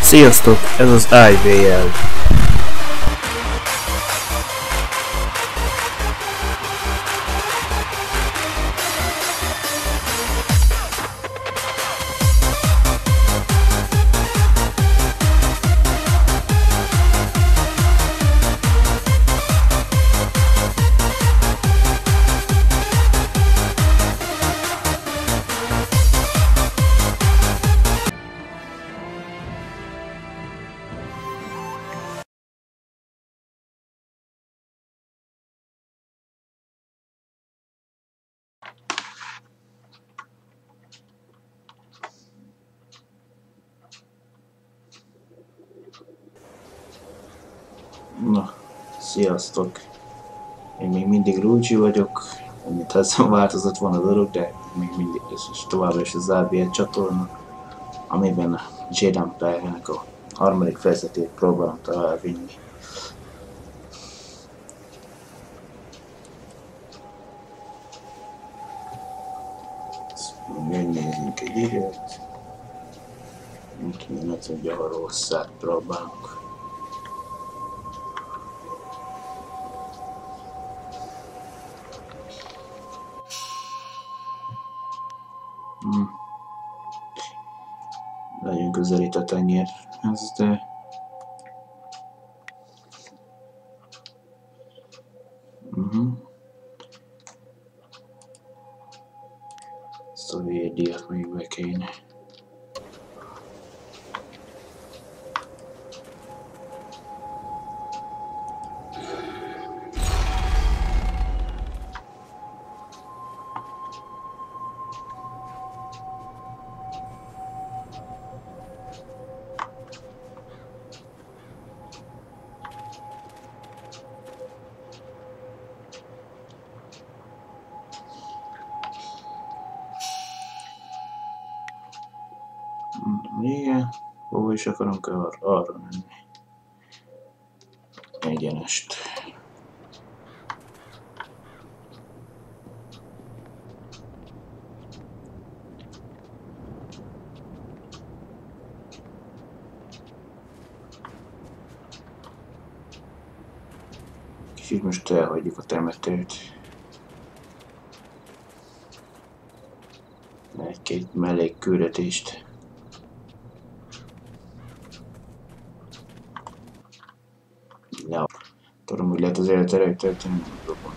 Sziasztok, ez az i.BL. Na, sziasztok! Én még mindig Luigi vagyok, mintha változott volna a dolog, de még mindig és továbbra is az i.BL csatorna, amiben Jade-nek a harmadik fejezetét próbálom tovább vinni. Megnézzünk egy időt, úgyhogy ne tudja, a rosszát próbálunk. Nagyon közelít a tenyérhez, de... Ezt a védiát még be kéne. Igen, hova is akarunk arra menni. Egyenest. Kicsit most elhagyjuk a temetőt. Egy-két mellékküldetést. Ja, tudom, hogy lehet az életerejét történni, nem tudom.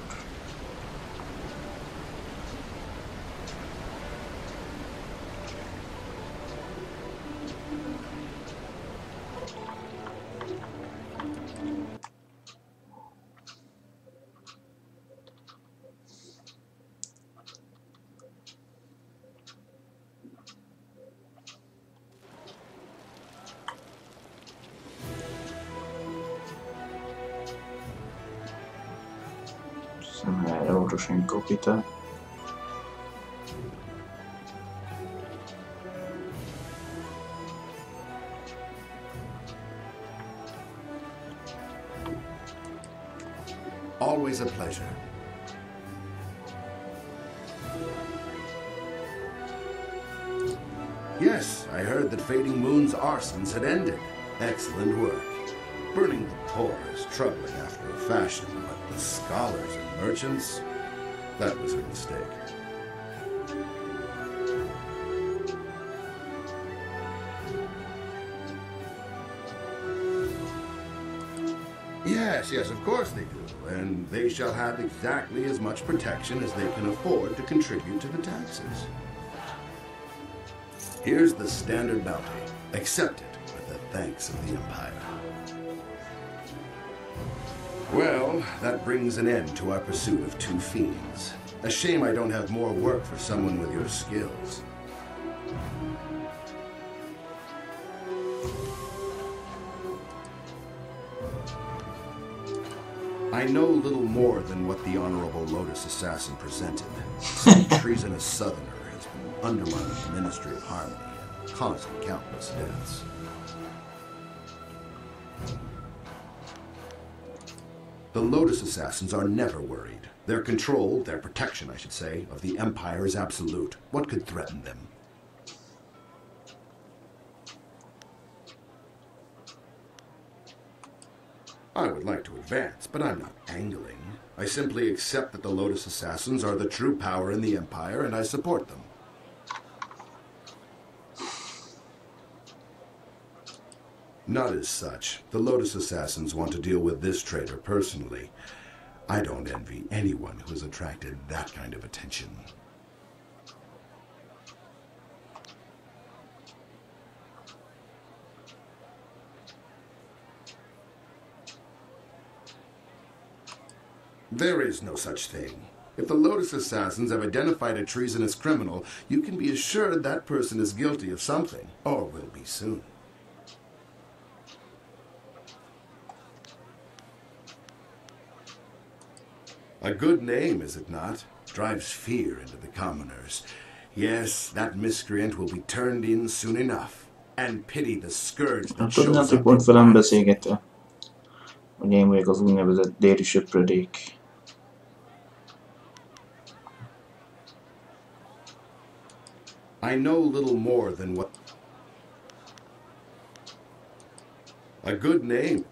Erre orvosan kopita. Always a pleasure. Yes, I heard that Fading Moon's arsons had ended. Excellent work. Burning the poor is troubling after a fashion, but the scholars and merchants, that was a mistake. Yes, of course they do, and they shall have exactly as much protection as they can afford to contribute to the taxes. Here's the standard bounty. Accept it with the thanks of the Empire. Well, that brings an end to our pursuit of two fiends. A shame I don't have more work for someone with your skills. I know little more than what the Honorable Lotus Assassin presented. Some treasonous southerner has been undermining the Ministry of Harmony and causing countless deaths. The Lotus Assassins are never worried. Their control, their protection, I should say, of the Empire is absolute. What could threaten them? I would like to advance, but I'm not angling. I simply accept that the Lotus Assassins are the true power in the Empire, and I support them. Not as such. The Lotus Assassins want to deal with this traitor personally. I don't envy anyone who has attracted that kind of attention. There is no such thing. If the Lotus Assassins have identified a treasonous criminal, you can be assured that person is guilty of something, or will be soon. A good name, is it not? Drives fear into the commoners. Yes, that miscreant will be turned in soon enough. And pity the scourge that shows up pont in velem eyes. beszélgetve, hogy én vagyok az úgynevezett déli söpredék. I know little more than what... A good name.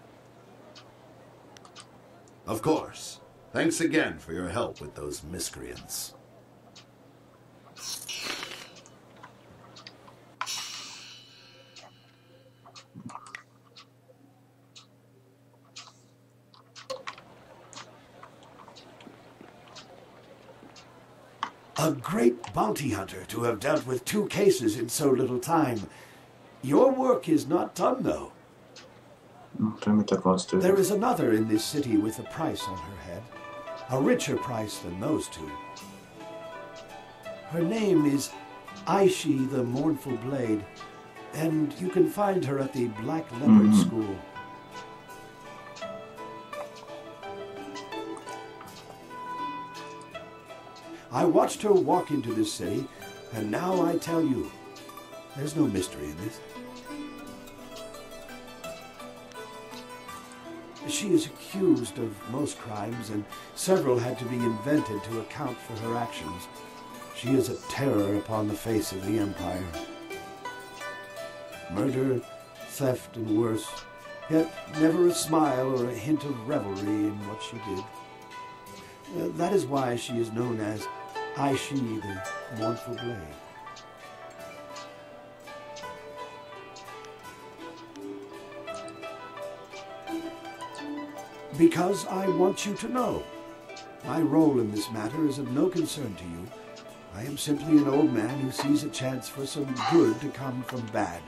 Of course. Thanks again for your help with those miscreants. A great bounty hunter to have dealt with 2 cases in so little time. Your work is not done, though. There is another in this city with a price on her head. A richer price than those 2. Her name is Aishi the Mournful Blade, and you can find her at the Black Leopard School. I watched her walk into this city, and now I tell you, there's no mystery in this. She is accused of most crimes, and several had to be invented to account for her actions. She is a terror upon the face of the Empire. Murder, theft, and worse, yet never a smile or a hint of revelry in what she did. That is why she is known as Aishi the Mournful Blade. Because I want you to know. My role in this matter is of no concern to you. I am simply an old man who sees a chance for some good to come from bad.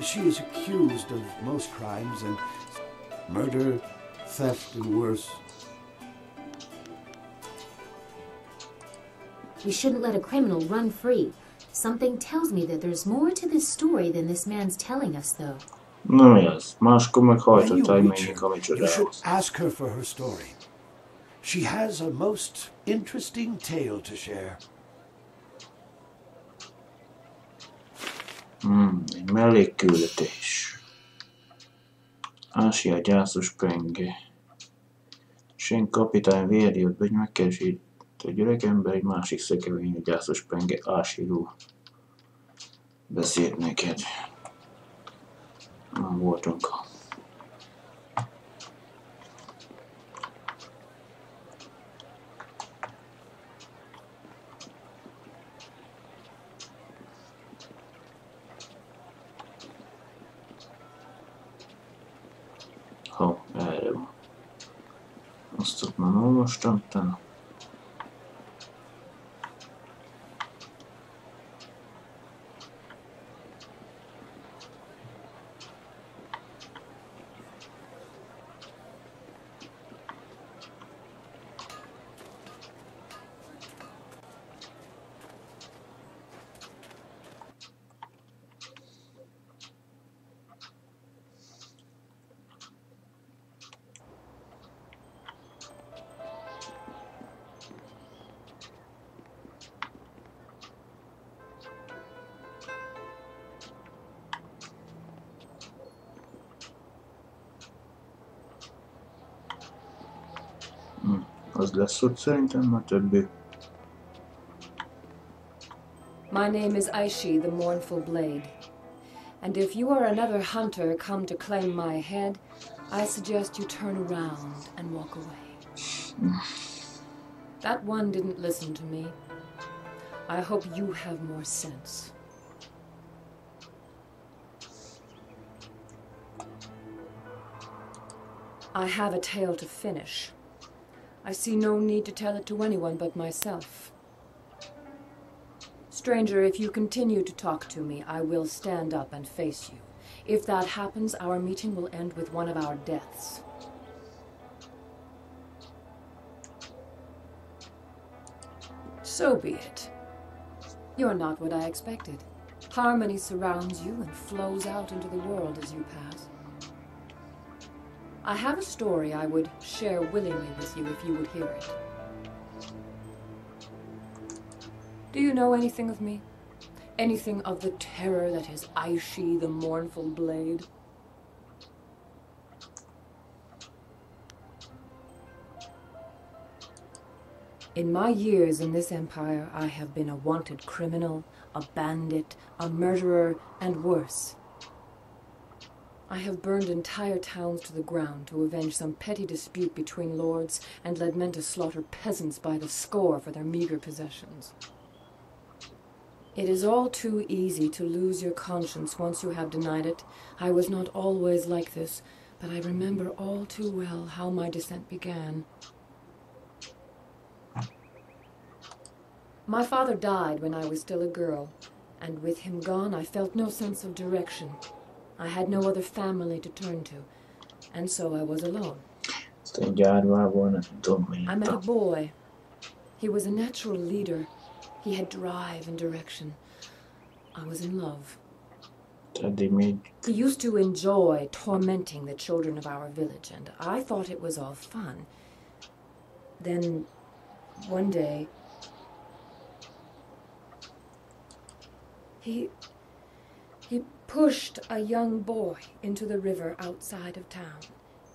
She is accused of most crimes and murder, theft, and worse. We shouldn't let a criminal run free. Something tells me that there's more to this story than this man's telling us, though. Na mi az? Máskor meg When you hajtott reach menjünk a her, you should micsodához. ask her for her story. She has a most interesting tale to share. Egy mellékküldetés. Ásia gyászos penge. Sen kapitány vérjött, hogy megkeresít a gyerekember, egy másik szekevény, a gyászos penge Ásirú. Beszélt neked. Voltunk. Erre van. Azt ott már olvastam, talán. Az lesz ott szerintem, mert többé. My name is Aishi, the Mournful Blade. And if you are another hunter come to claim my head, I suggest you turn around and walk away. That one didn't listen to me. I hope you have more sense. I have a tale to finish. I see no need to tell it to anyone but myself. Stranger, if you continue to talk to me, I will stand up and face you. If that happens, our meeting will end with one of our deaths. So be it. You're not what I expected. Harmony surrounds you and flows out into the world as you pass. I have a story I would share willingly with you if you would hear it. Do you know anything of me? Anything of the terror that is Aishi, the Mournful Blade? In my years in this empire, I have been a wanted criminal, a bandit, a murderer, and worse. I have burned entire towns to the ground to avenge some petty dispute between lords and led men to slaughter peasants by the score for their meager possessions. It is all too easy to lose your conscience once you have denied it. I was not always like this, but I remember all too well how my descent began. My father died when I was still a girl, and with him gone, I felt no sense of direction. I had no other family to turn to, and so I was alone. I met a boy. He was a natural leader. He had drive and direction. I was in love. He used to enjoy tormenting the children of our village, and I thought it was all fun. Then, one day, he pushed a young boy into the river outside of town.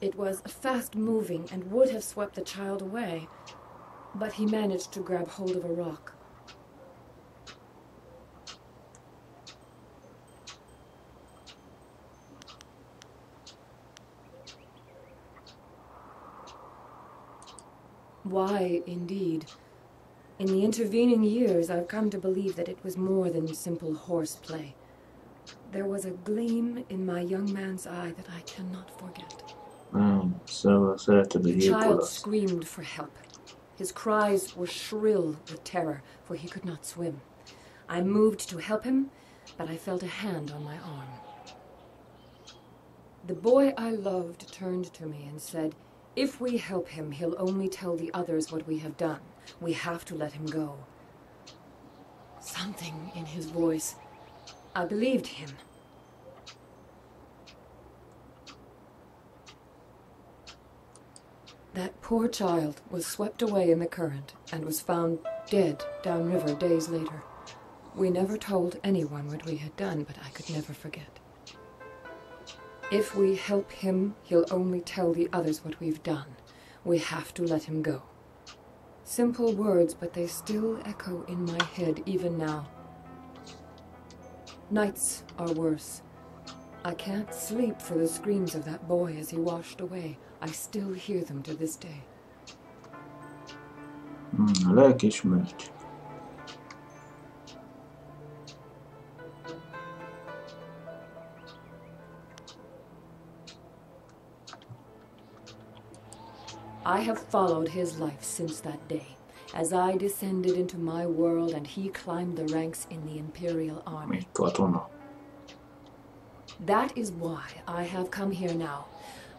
It was fast-moving and would have swept the child away, but he managed to grab hold of a rock. Why, indeed. In the intervening years, I've come to believe that it was more than simple horseplay. There was a gleam in my young man's eye that I cannot forget. The child screamed for help. His cries were shrill with terror, for he could not swim. I moved to help him, but I felt a hand on my arm. The boy I loved turned to me and said, "If we help him, he'll only tell the others what we have done. We have to let him go." Something in his voice. I believed him. That poor child was swept away in the current and was found dead downriver days later. We never told anyone what we had done, but I could never forget. If we help him, he'll only tell the others what we've done. We have to let him go. Simple words, but they still echo in my head even now. Nights are worse. I can't sleep for the screams of that boy as he washed away. I still hear them to this day. Lelkiismert. I have followed his life since that day, as I descended into my world and he climbed the ranks in the Imperial Army. That is why I have come here now.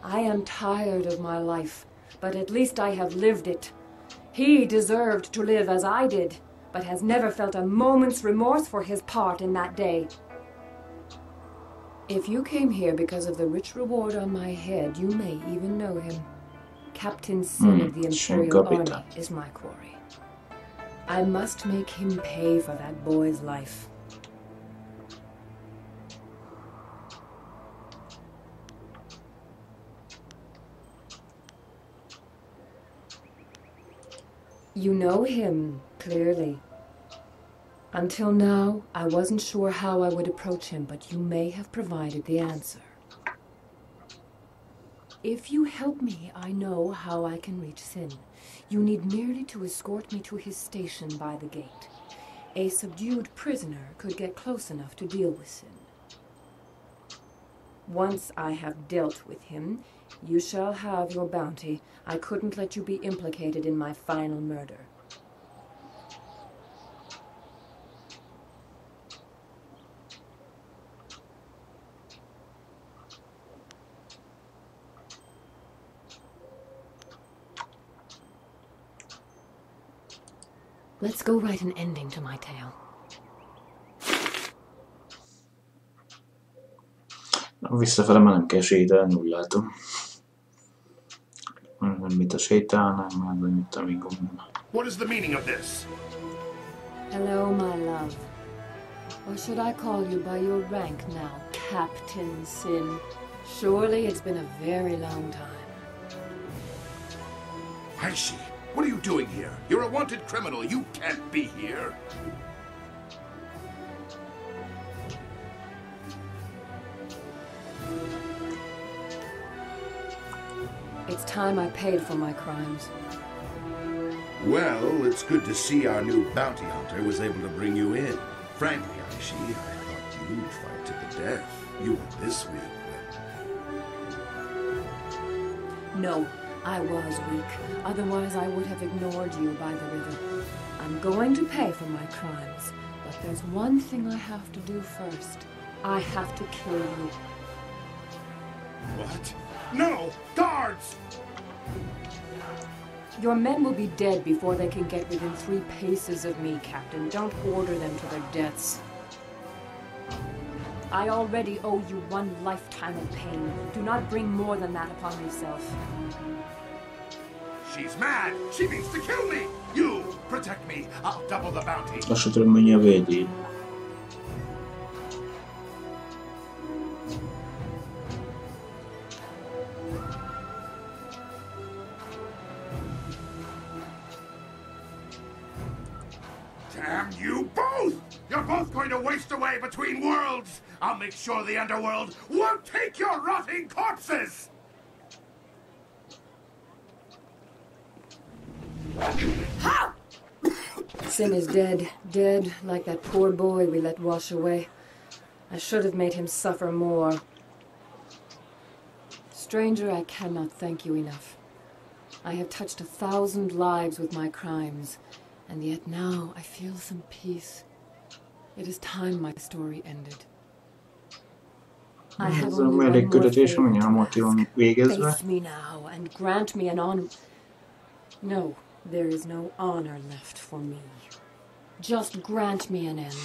I am tired of my life, but at least I have lived it. He deserved to live as I did, but has never felt a moment's remorse for his part in that day. If you came here because of the rich reward on my head, you may even know him. Captain Sin of the Imperial Army is my quarry. I must make him pay for that boy's life. You know him, clearly. Until now, I wasn't sure how I would approach him, but you may have provided the answer. If you help me, I know how I can reach Sin. You need merely to escort me to his station by the gate. A subdued prisoner could get close enough to deal with Sin. Once I have dealt with him, you shall have your bounty. I couldn't let you be implicated in my final murder. Let's go write an ending to my tale. Visszafele már nem kell sétálni, úgy látom. Nem mit a sétálnám, már mit a végom. What is the meaning of this? Hello, my love. Or should I call you by your rank now, Captain Sin? Surely it's been a very long time. Aishi, what are you doing here? You're a wanted criminal. You can't be here. It's time I paid for my crimes. Well, it's good to see our new bounty hunter was able to bring you in. Frankly, Aishi, I thought you'd fight to the death. You were this weak when... No, I was weak. Otherwise, I would have ignored you by the river. I'm going to pay for my crimes, but there's one thing I have to do first. I have to kill you. What? No! Guards! Your men will be dead before they can get within 3 paces of me, Captain. Don't order them to their deaths. I already owe you 1 lifetime of pain. Do not bring more than that upon yourself. She's mad! She means to kill me! You! Protect me! I'll double the bounty! Azt tudom, mondja a védjét. Damn you both! You're both going to waste away between worlds! I'll make sure the underworld won't take your rotting corpses! Sin is dead. Dead like that poor boy we let wash away. I should have made him suffer more. Stranger, I cannot thank you enough. I have touched 1,000 lives with my crimes, and yet now I feel some peace. It is time my story ended. I have only one more favor to ask. Face me now and grant me an honor. No, there is no honor left for me. Just grant me an end.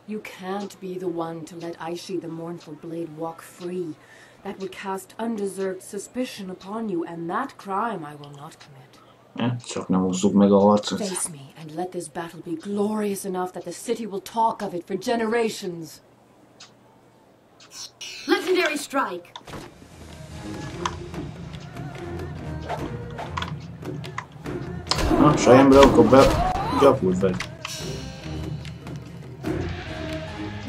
You can't be the one to let Aishi the Mournful Blade walk free. That would cast undeserved suspicion upon you, and that crime I will not commit. Csak nem húzzuk meg a harcot. Face me, and let this battle be glorious enough that the city will talk of it for generations. Legendary strike! Na, Szellemirtó, akkor gyapult fel.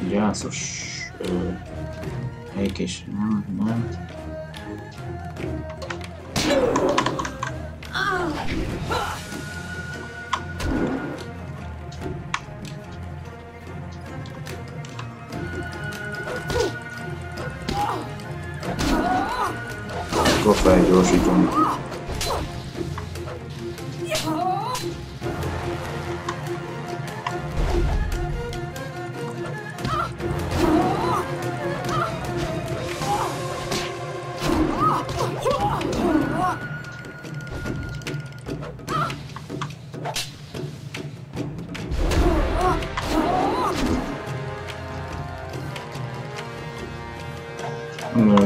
Gyászos... Ékés... Nem. Akkor felgyorsítom.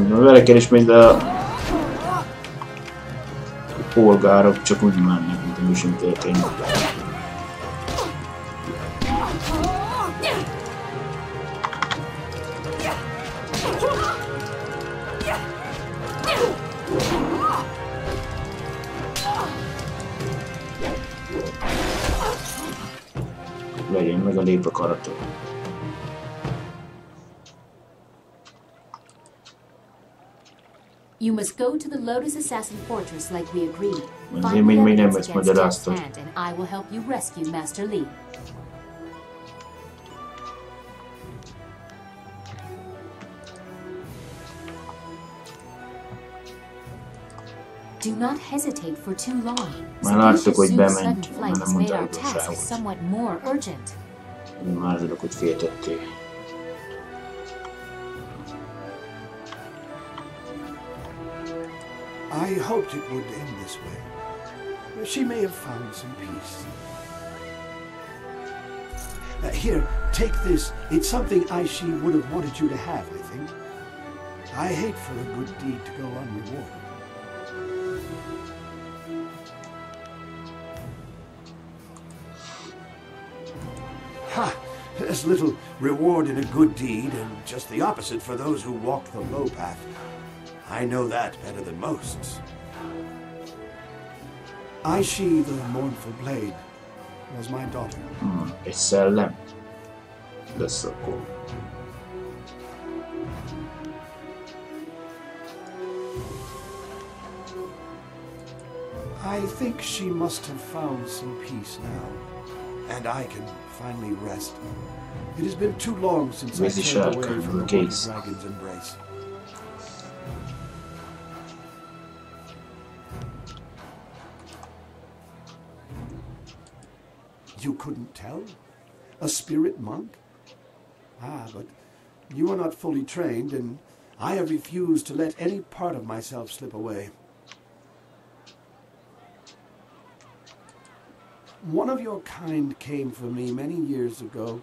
Vele kell is megy, de a polgárok csak úgy mennek, mint ami sem történik. lép a karató. You must go to the Lotus Assassin Fortress like we agreed. Azért Find még the nem evidence ezt against Death's magyaráztad. Hand, and I will help you rescue Master Li. Do not hesitate for too long. Már láttuk, hogy Seditious bement, sudden már flight nem has made mondta our a task igazságot. somewhat more urgent. Másodok, hogy féltették. I hoped it would end this way. She may have found some peace. Here, take this. It's something Aishi would have wanted you to have, I think. I hate for a good deed to go unrewarded. Ha! There's little reward in a good deed, and just the opposite for those who walk the low path. I know that better than most. Aishi, the Mournful Blade, was my daughter. Egy szellem. Lesz akkor. I think she must have found some peace now, and I can finally rest. It has been too long since I Busy turned away shark, from the okay. Water Dragon's embrace. You couldn't tell? A spirit monk? Ah, but you are not fully trained, and I have refused to let any part of myself slip away. One of your kind came for me many years ago.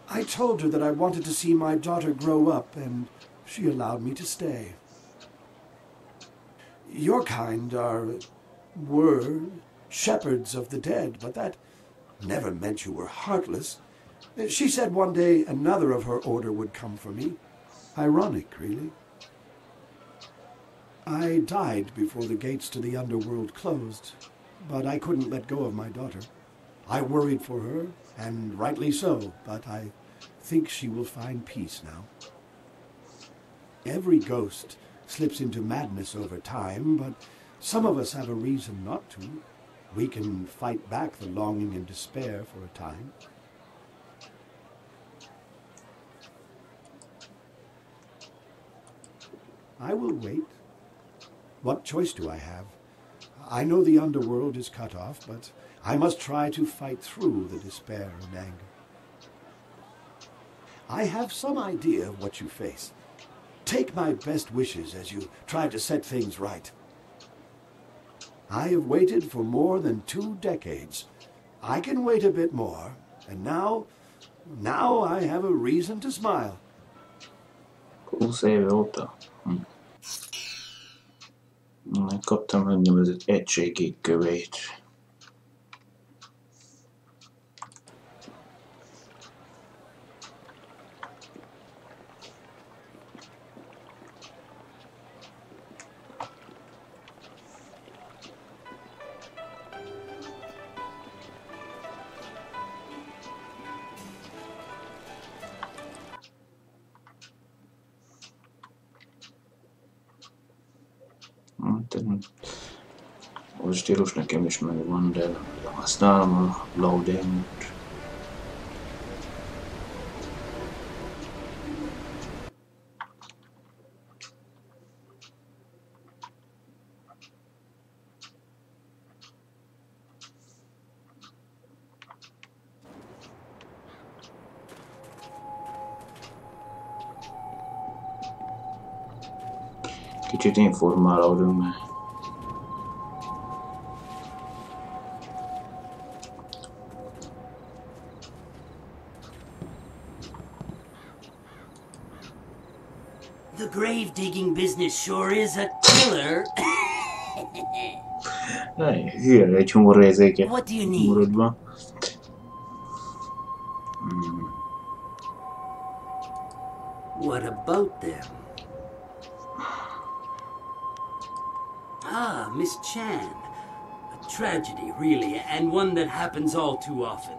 I told her that I wanted to see my daughter grow up, and she allowed me to stay. Your kind were shepherds of the dead, but that never meant you were heartless. She said one day another of her order would come for me. Ironic, really. I died before the gates to the underworld closed, but I couldn't let go of my daughter. I worried for her, and rightly so, but I think she will find peace now. Every ghost slips into madness over time, but some of us have a reason not to. We can fight back the longing and despair for a time. I will wait. What choice do I have? I know the underworld is cut off, but I must try to fight through the despair and anger. I have some idea of what you face. Take my best wishes as you try to set things right. I have waited for more than 2 decades. I can wait a bit more, and now I have a reason to smile. 20 éve óta. Megkaptam úgynevezett egységi kövét. A stílus nekem is megvan, de használom a loading-t. Kicsit informálódunk, mert The grave-digging business sure is a killer. hülye egy humorérzéke What do you need? humorodban. What about them? Ah, Miss Chan. A tragedy, really, and one that happens all too often.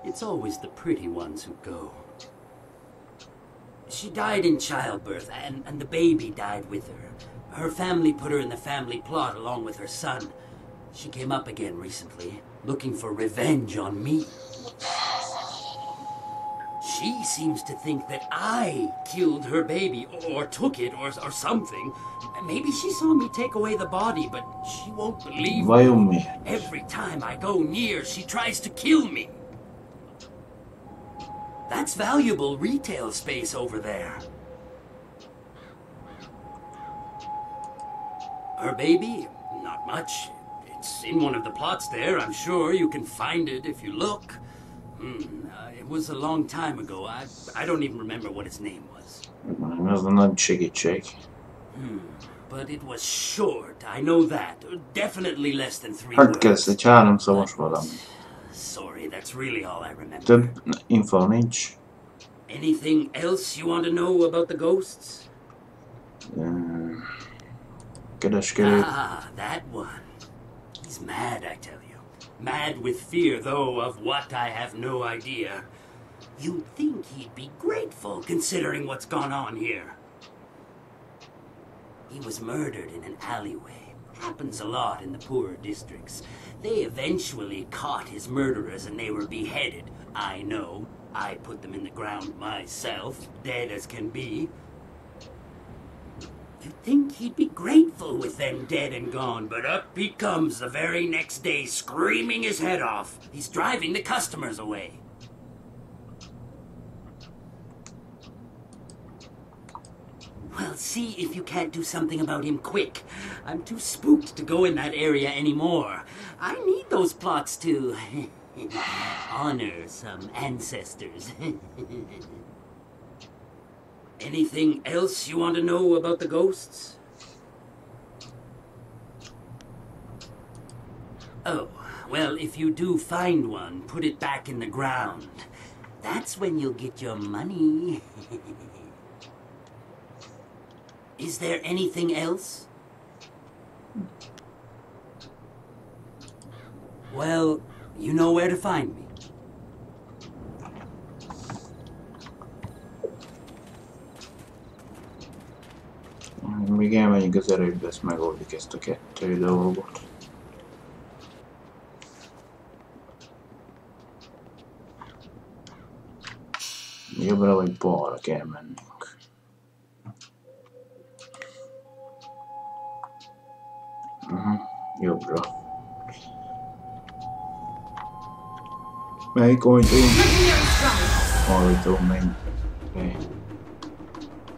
It's always the pretty ones who go. She died in childbirth, and the baby died with her. Her family put her in the family plot along with her son. She came up again recently, looking for revenge on me. She seems to think that I killed her baby, or took it, or something. Maybe she saw me take away the body, but she won't believe me. Every time I go near, she tries to kill me. That's valuable retail space over there. Her baby? Not much. It's in one of the plots there, I'm sure. You can find it if you look. It was a long time ago. I don't even remember what its name was. Ez a nagy segítség. But it was short, I know that. Definitely less than 3 Hát words. kezd egy 3 szavas valami. Sorry, that's really all I remember. Több info nincs. Anything else you want to know about the ghosts? Kereskedő. That one. He's mad, I tell you. Mad with fear, though, of what I have no idea. You'd think he'd be grateful, considering what's gone on here. He was murdered in an alleyway. Happens a lot in the poorer districts. They eventually caught his murderers and they were beheaded. I know. I put them in the ground myself, dead as can be. You'd think he'd be grateful with them dead and gone, but up he comes the very next day, screaming his head off. He's driving the customers away. Well, see if you can't do something about him quick. I'm too spooked to go in that area anymore. I need those plots to honor some ancestors. Anything else you want to know about the ghosts? Oh, well, if you do find one, put it back in the ground. That's when you'll get your money. Is there anything else? Well, you know where to find me. Még elmegyünk az erődbe, ezt megoldjuk ezt a 2 dolgot. Jobbra vagy balra kell mennünk. Jobbra. Melyik ajtó? Ajtó, menj.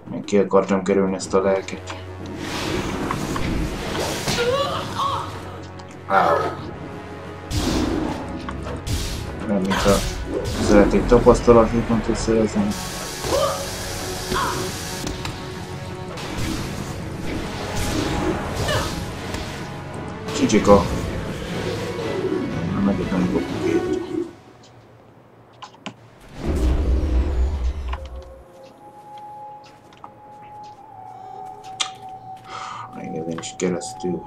Meg ki akartam kerülni ezt a lelket. Nem, mintha szeretnék tapasztalatjukat szerezni. Csicsika! Megint nem fogunk érni. Még ezen is keresztül.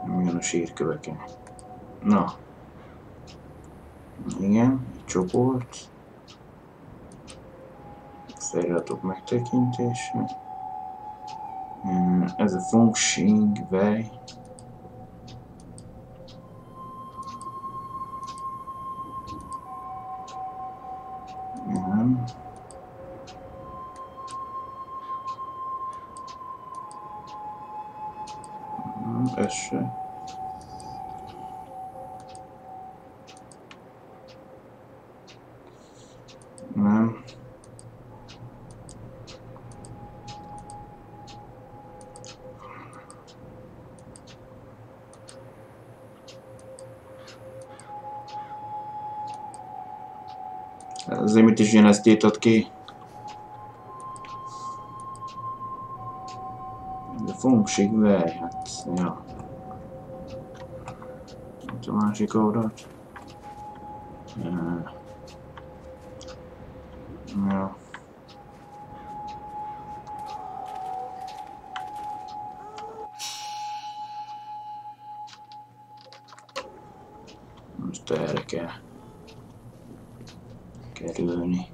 Milyen a sírköveken. Na. Igen, egy csoport. Feliratok megtekintése. Ez a Function Way. Nem. Ez se. Nem. Azért mit is én ezt írtad ki? De Function Way, hát, ja. Itt a másik oldalt. Ja. kell kerülni.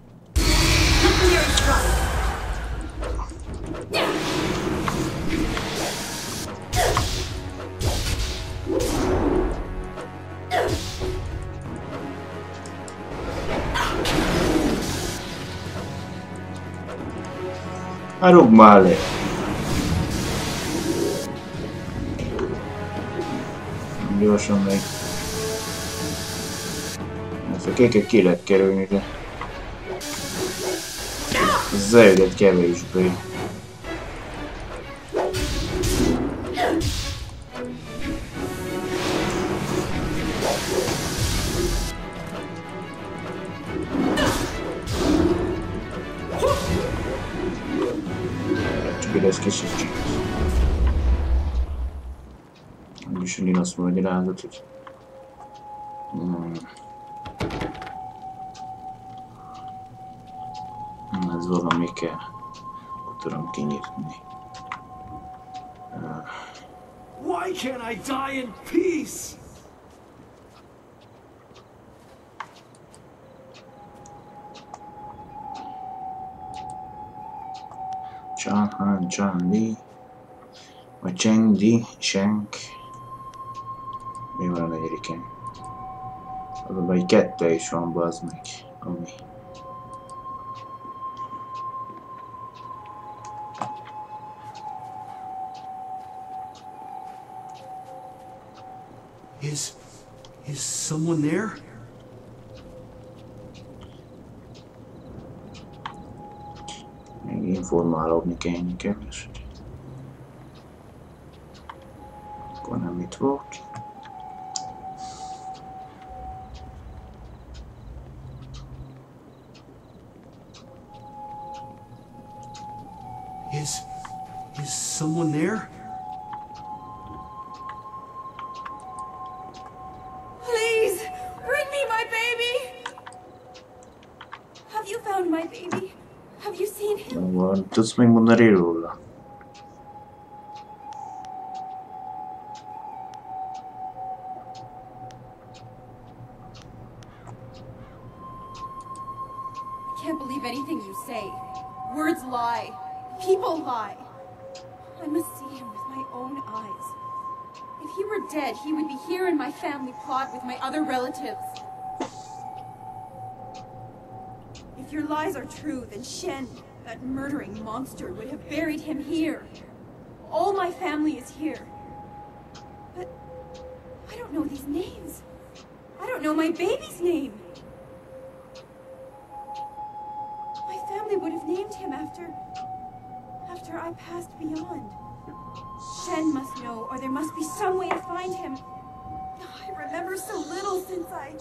Rúgd már le! Gyorsan meg. Ezt a kéket ki lehet kerülni, de... zöldet kevésbé. Csak ide ezt kiszítjuk. És én azt magyarázat, hogy... ez valami kell. Ott tudom kinyitni. Why can't I die in peace? Chan Li. Vagy Cheng Di, Shank. Mi van a negyediken? Azonban egy 2 is van, bazd meg. Ami... Is someone there? Még informálódni kell keveset. Akkor nem itt volt. Is someone there? Please, bring me my baby. Have you found my baby? Have you seen him? Van, tudsz még mondani róla? I can't believe anything you say. Words lie. People lie. I must see him with my own eyes. If he were dead, he would be here in my family plot with my other relatives. If your lies are true, then Shen, that murdering monster, would have buried him here. All my family is here. But I don't know these names. I don't know my baby's name. My family would have named him after I passed beyond. Shen must know, or there must be some way to find him. I remember so little since I...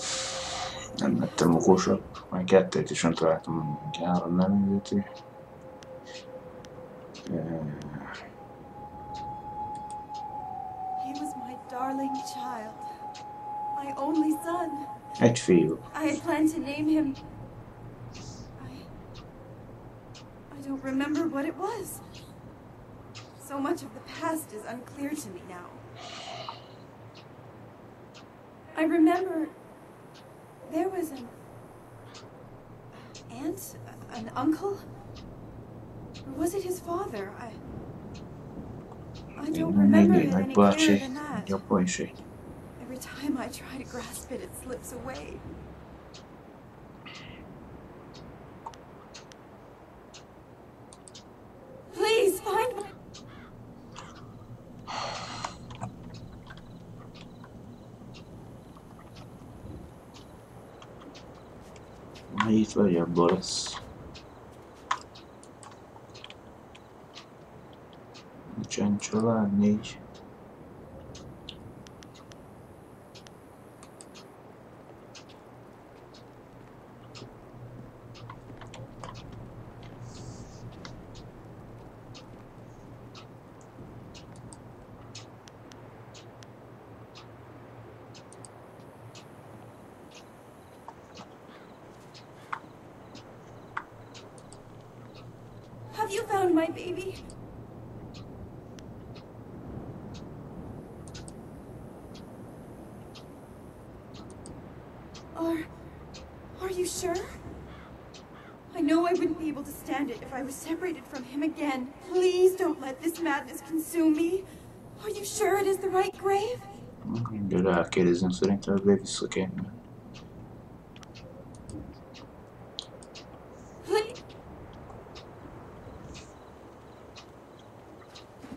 Nem lettem okosabb. Már 2-t is nem találtam, hogy 3 nem illeti. He was my darling child. My only son. Egy fiú. I had planned to name him... I don't remember what it was. So much of the past is unclear to me now. I remember there was an aunt, an uncle, or was it his father? I don't remember it any clearer than that. Every time I try to grasp it, it slips away. Please find my... Itt vagy abból lesz. Nincsen család, 4. Have you found my baby? Are you sure? I know I wouldn't be able to stand it if I was separated from him again. Please don't let this madness consume me. Are you sure it is the right grave? De rákérdezem, szerintem ebből vissza kellene.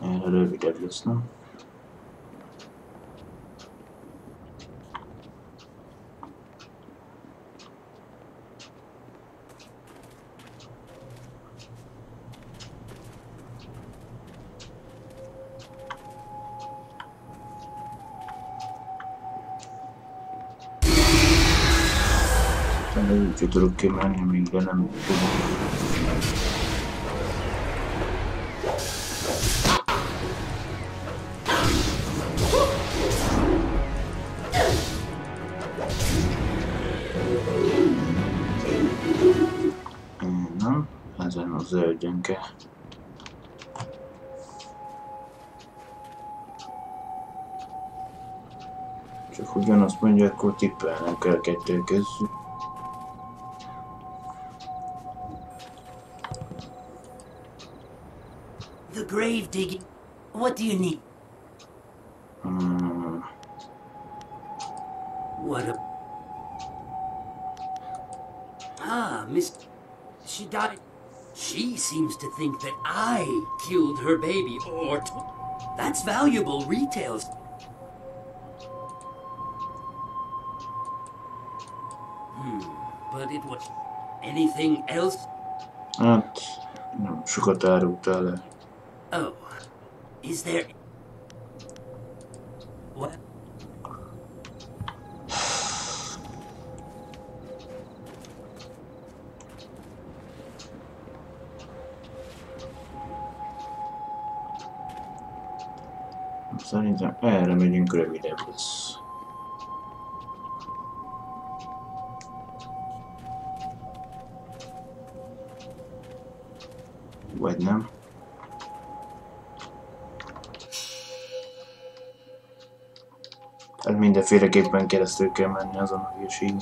Erre rövidebb lesz, nem? Úgy tudok kimenni, amíg be nem tudom. Nem, ezen a zöldön kell. Csak ugyanazt mondja, akkor tippelnem kell kettő közül. The grave digging. What do you need? What a... Ah, Miss... She died. She seems to think that I killed her baby, or... That's valuable retails. But it was... Anything else? Hát... Nem sokat árultál el. Oh, is there... What? Szerintem erre megyünk, rövidebb lesz. Vagy nem? Hát mindenféleképpen keresztül kell menni azon a hülyeségen.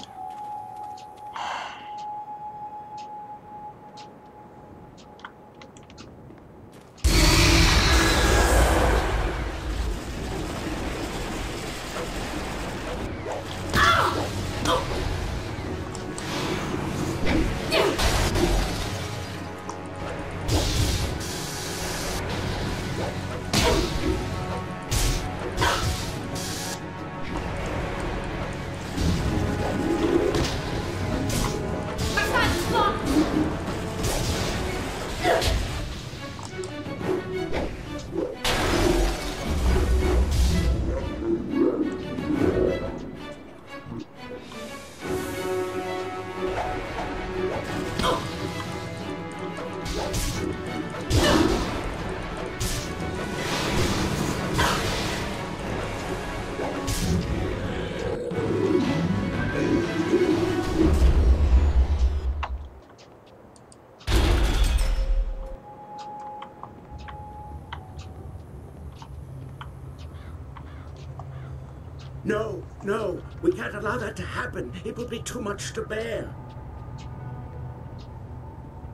No, no, we can't allow that to happen. It would be too much to bear.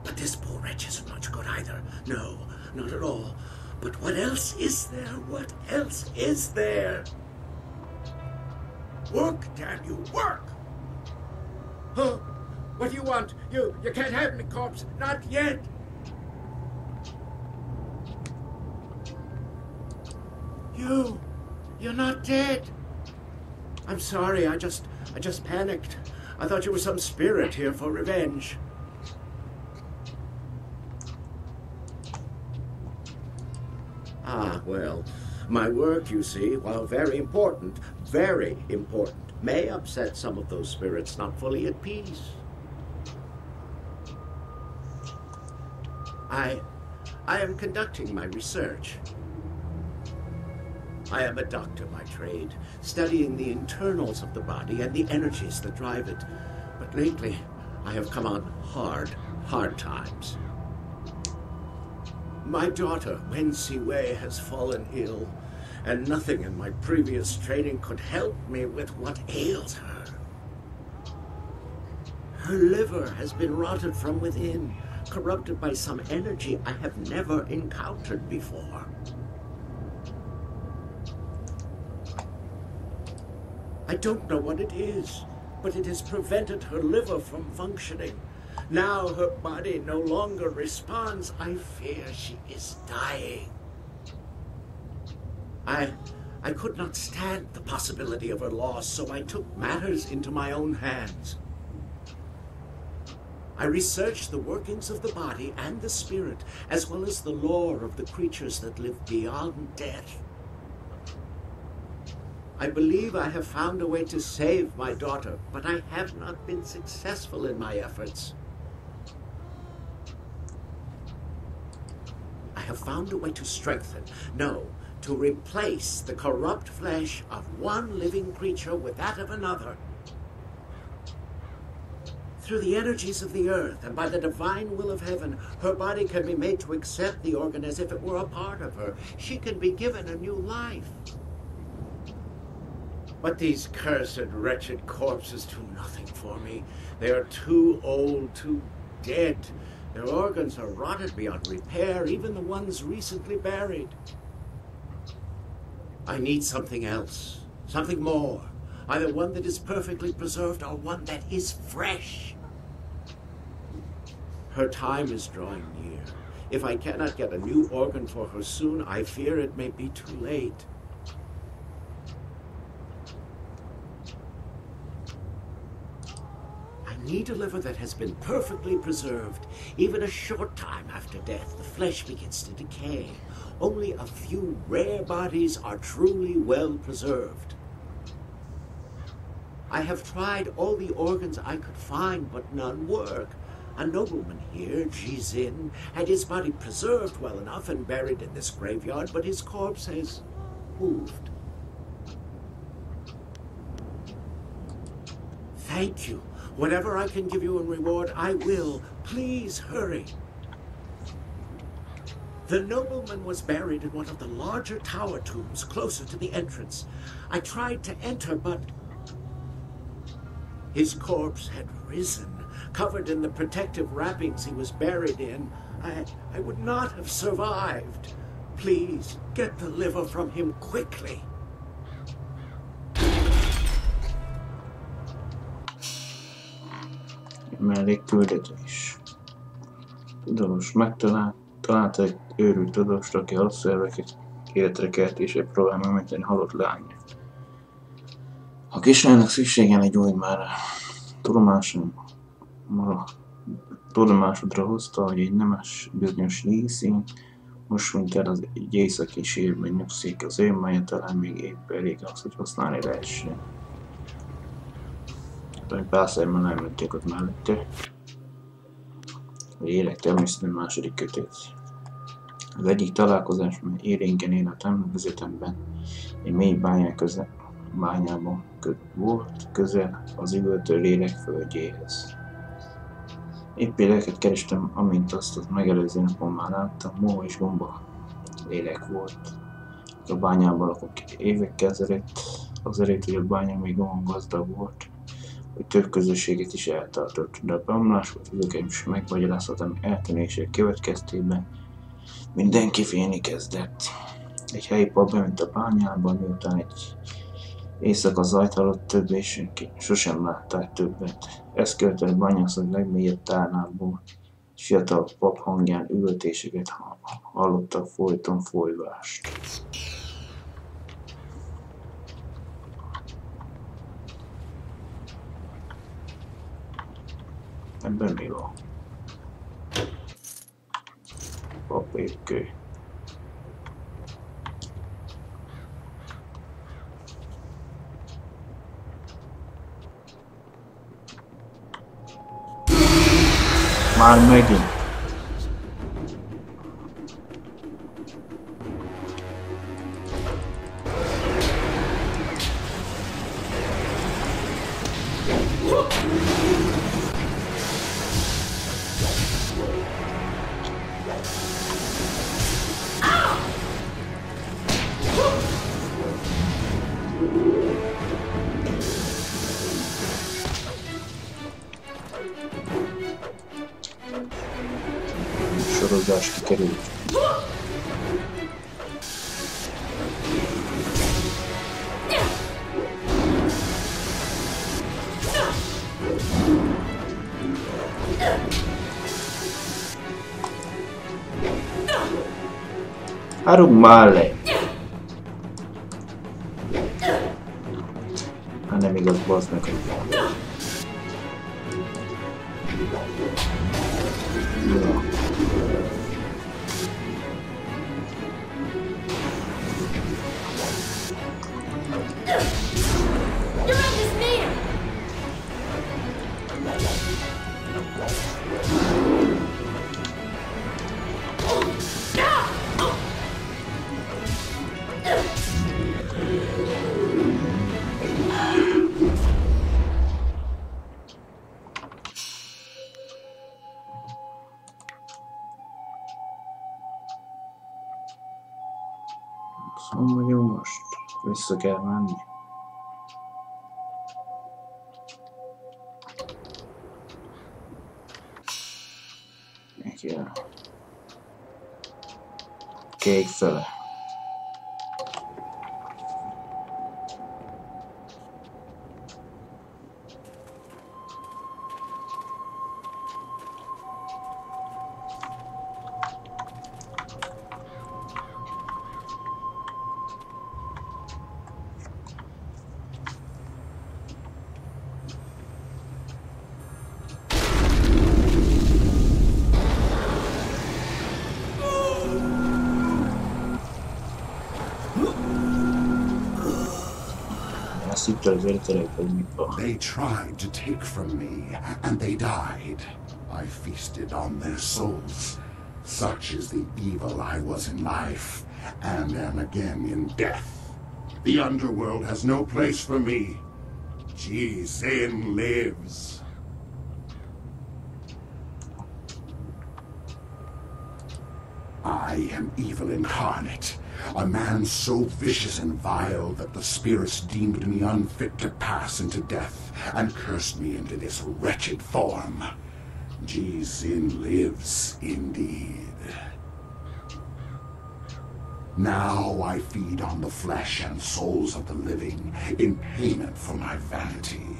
But this poor wretch isn't much good either. No, not at all. But what else is there? What else is there? Work, damn you, work! Huh? What do you want? You can't have me, corpse. Not yet. You're not dead. I'm sorry, I just panicked. I thought you were some spirit here for revenge. Ah, well, my work, you see, while very important, may upset some of those spirits not fully at peace. I am conducting my research. I am a doctor by trade, studying the internals of the body and the energies that drive it. But lately, I have come on hard times. My daughter, Wen Siwei, has fallen ill, and nothing in my previous training could help me with what ails her. Her liver has been rotted from within, corrupted by some energy I have never encountered before. I don't know what it is, but it has prevented her liver from functioning. Now her body no longer responds. I fear she is dying. I could not stand the possibility of her loss, so I took matters into my own hands. I researched the workings of the body and the spirit, as well as the lore of the creatures that live beyond death. I believe I have found a way to save my daughter, but I have not been successful in my efforts. I have found a way to strengthen, no, to replace the corrupt flesh of one living creature with that of another. Through the energies of the earth and by the divine will of heaven, her body can be made to accept the organ as if it were a part of her. She can be given a new life. But these cursed, wretched corpses do nothing for me. They are too old, too dead. Their organs are rotted beyond repair, even the ones recently buried. I need something else, something more. Either one that is perfectly preserved or one that is fresh. Her time is drawing near. If I cannot get a new organ for her soon, I fear it may be too late. I need a liver that has been perfectly preserved. Even a short time after death, the flesh begins to decay. Only a few rare bodies are truly well preserved. I have tried all the organs I could find, but none work. A nobleman here, Jade, had his body preserved well enough and buried in this graveyard, but his corpse has moved. Thank you. Whatever I can give you in reward, I will. Please hurry. The nobleman was buried in one of the larger tower tombs closer to the entrance. I tried to enter, but his corpse had risen, covered in the protective wrappings he was buried in. I would not have survived. Please, get the liver from him quickly. Mellékküldetés. Tudós találta egy őrült tudóst, aki halott életre keltésre próbál megmenteni halott lányát. A kislánynak szükségen egy gyógymára. Tudomásodra hozta, hogy egy nemes bizonyos részén most, mint el az egy északi sírben nyugszik, az ő mája talán még épp elég az, hogy használni lehessen. Párszerben elmenték ott mellette. A élek természetesen második kötet. Az egyik találkozás, mely élénken él a természetemben, egy mély bányában volt közel az üvöltő lélek földjéhez. Épp éleket kerestem, amint azt az megelőző napon már láttam, moha és gomba lélek volt. A bányában lakok évekkel ezelőtt, azért, hogy a bánya még olyan gazdag volt, hogy több közösséget is eltartott, de a beomlás volt üzökeim is megmagyarázhatom eltűnések következtében. Mindenki félni kezdett. Egy helyi pap bement a bányában, miután egy éjszaka zajt hallott több, és senki sosem látták többet. Ezt követte a bányászat legmélyebb tárnából, és fiatal pap hangján üvöltéseket hallottak, folyton folyvást. Ebben mi van? Papírkő. Már megint. Sorozás kikerült. Harug már le! Hát nem igaz, bazd meg, hogy ja. Szóval vagyok most. Vissza kell menni. Igen. Kék fele. They tried to take from me, and they died. I feasted on their souls. Such is the evil I was in life, and am again in death. The underworld has no place for me. Jade lives. I am evil incarnate. A man so vicious and vile that the spirits deemed me unfit to pass into death and cursed me into this wretched form. Jade lives indeed. Now I feed on the flesh and souls of the living in payment for my vanity.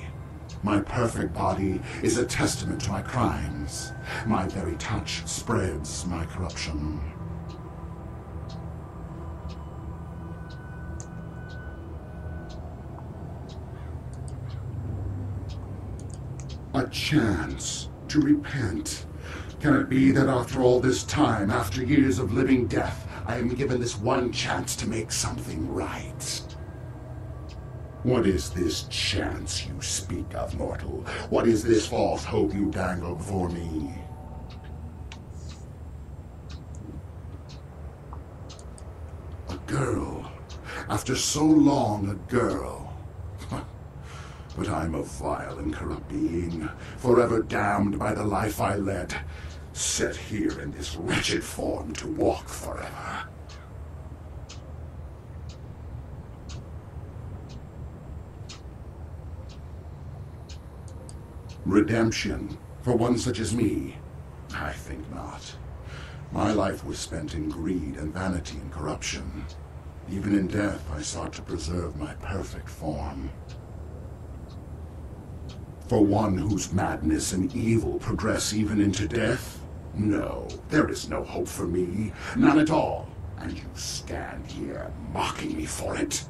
My perfect body is a testament to my crimes. My very touch spreads my corruption. A chance to repent. Can it be that after all this time, after years of living death, I am given this one chance to make something right? What is this chance you speak of, mortal? What is this false hope you dangle before me? A girl. After so long, a girl. But I'm a vile and corrupt being, forever damned by the life I led, set here in this wretched form to walk forever. Redemption, for one such as me? I think not. My life was spent in greed and vanity and corruption. Even in death, I sought to preserve my perfect form. For one whose madness and evil progress even into death? No, there is no hope for me. None at all. And you stand here mocking me for it.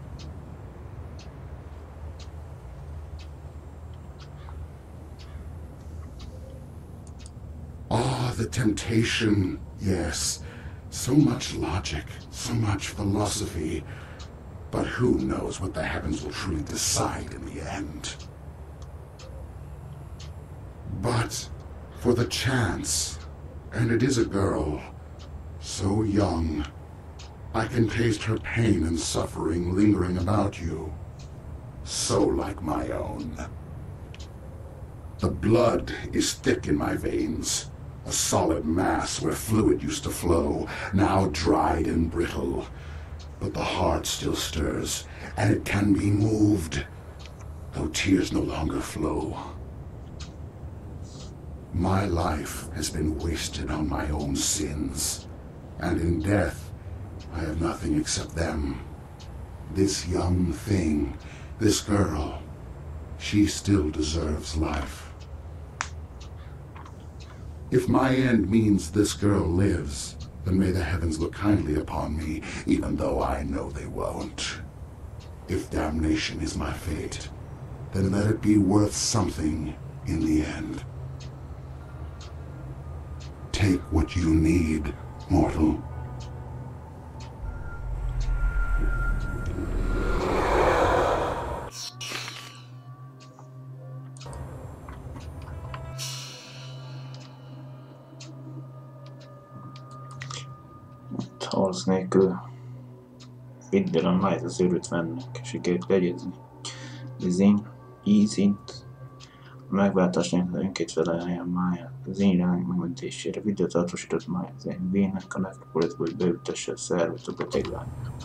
Ah, the temptation. Yes. So much logic, so much philosophy. But who knows what the heavens will truly decide in the end? But for the chance, and it is a girl, so young, I can taste her pain and suffering lingering about you, so like my own. The blood is thick in my veins, a solid mass where fluid used to flow, now dried and brittle. But the heart still stirs, and it can be moved, though tears no longer flow. My life has been wasted on my own sins. And in death, I have nothing except them. This young thing, this girl, she still deserves life. If my end means this girl lives, then may the heavens look kindly upon me, even though I know they won't. If damnation is my fate, then let it be worth something in the end. Take what you need, mortal. Harc nélkül vidd el a májt az őrötvennek, sikerült legyezni. Ízint a megváltás nélkül önként felelje a máját. Az én ránk megmentésére vidd a tartósított máját az én vénnek a nekroporitból, hogy beültesse a szervet a beteg lányra.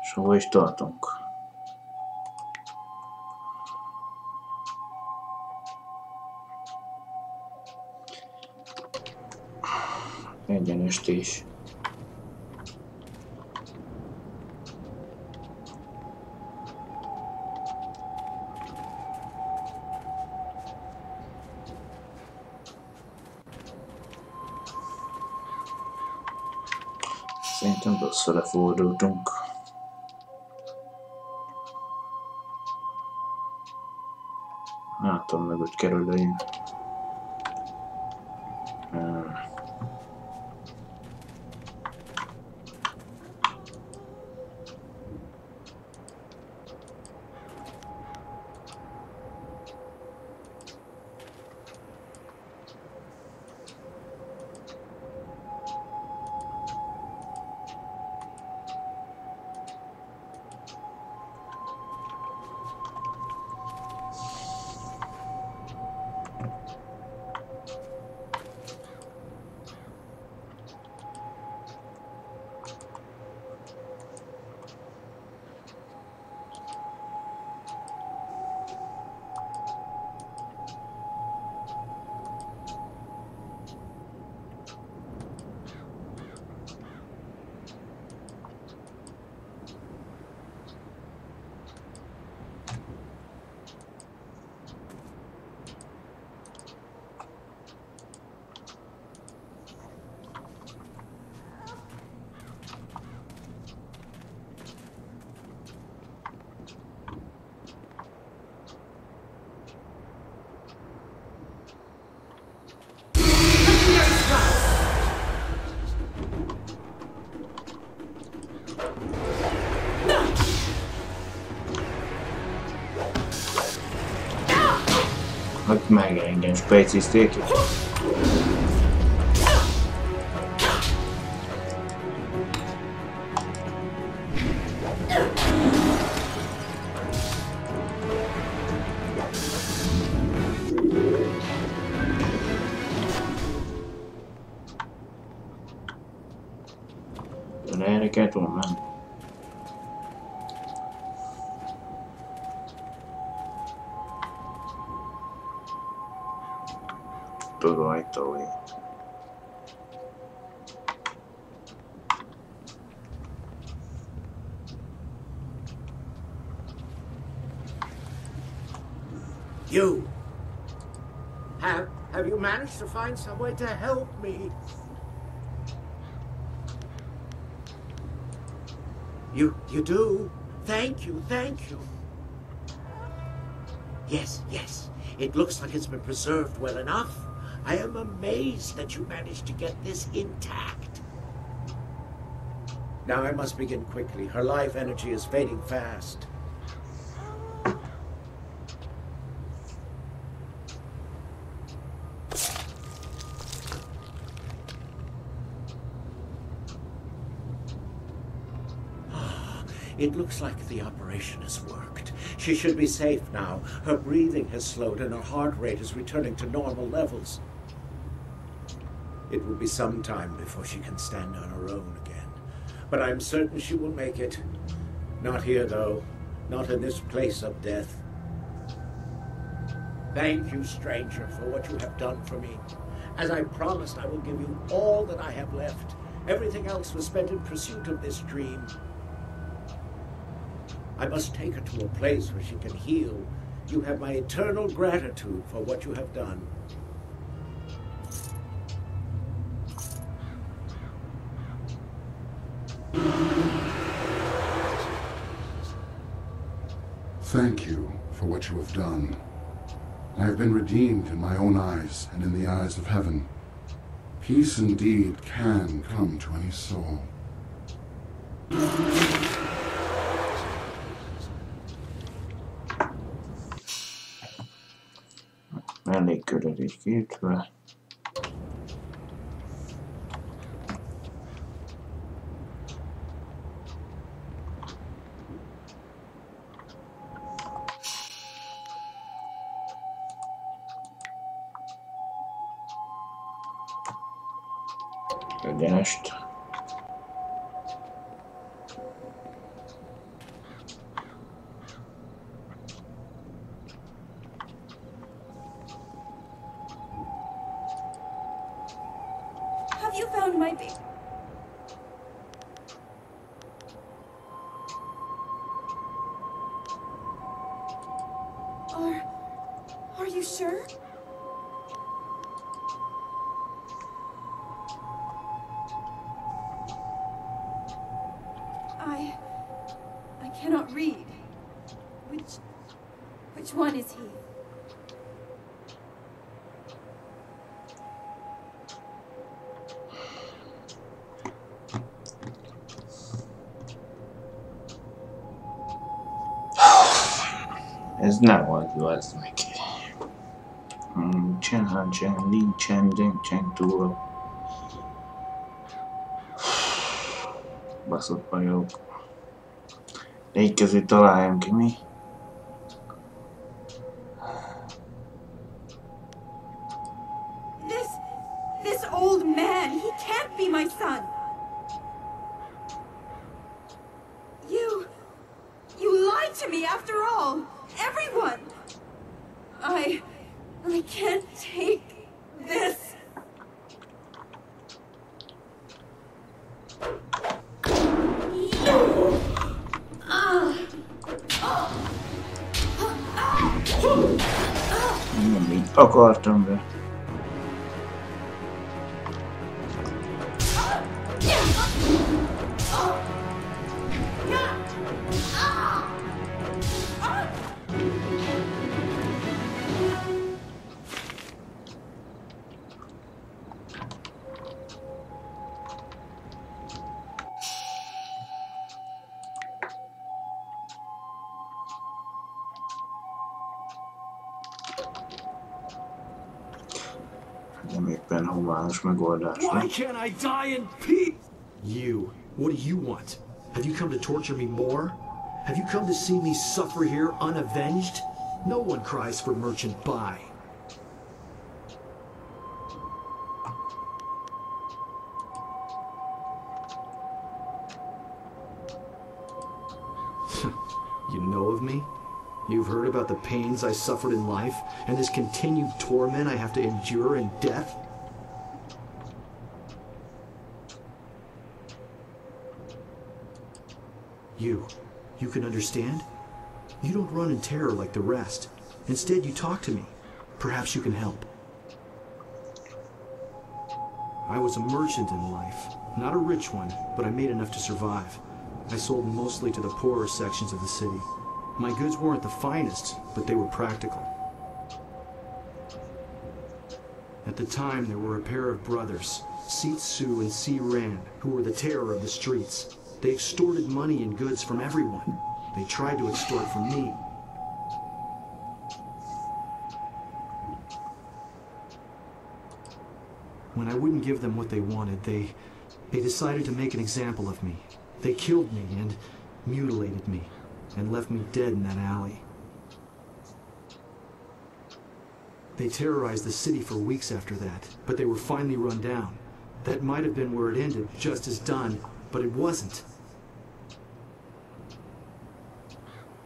És hova is tartunk? Egyenestés. Szerintem rosszra fordultunk. Látom meg, hogy kerüljön. Meg engem specizték. Erre kell tudom menni. Right away. You! Have you managed to find some way to help me? You do? Thank you. Yes. It looks like it's been preserved well enough. I am amazed that you managed to get this intact. Now I must begin quickly. Her life energy is fading fast. It looks like the operation has worked. She should be safe now. Her breathing has slowed and her heart rate is returning to normal levels. It will be some time before she can stand on her own again. But I'm certain she will make it. Not here, though. Not in this place of death. Thank you, stranger, for what you have done for me. As I promised, I will give you all that I have left. Everything else was spent in pursuit of this dream. I must take her to a place where she can heal. You have my eternal gratitude for what you have done. Thank you for what you have done. I have been redeemed in my own eyes and in the eyes of heaven. Peace indeed can come to any soul. Mellékkülönés kétve. Egyenest. Have you found my baby? Are you sure? I cannot read. Which one is he? Ez nem volt jó, ez meg. Chen, Li, Chen, túl. Baszott bajok. De így közé találjam ki, mi? This old man, he can't be my son. You lied to me after all. Everyone. I can't take this. Nem így akartam, de... Nem éppen humános megoldás. Why can't I die in peace? You, what do you want? Have you come to torture me more? Have you come to see me suffer here unavenged? No one cries for Merchant Bai. You know of me? You've heard about the pains I suffered in life, and this continued torment I have to endure in death? You can understand? You don't run in terror like the rest. Instead, you talk to me. Perhaps you can help. I was a merchant in life. Not a rich one, but I made enough to survive. I sold mostly to the poorer sections of the city. My goods weren't the finest, but they were practical. At the time, there were a pair of brothers, Seat Su and Si Ran, who were the terror of the streets. They extorted money and goods from everyone. They tried to extort from me. When I wouldn't give them what they wanted, they decided to make an example of me. They killed me and mutilated me. and left me dead in that alley. They terrorized the city for weeks after that, but they were finally run down. That might have been where it ended, just as done, but it wasn't.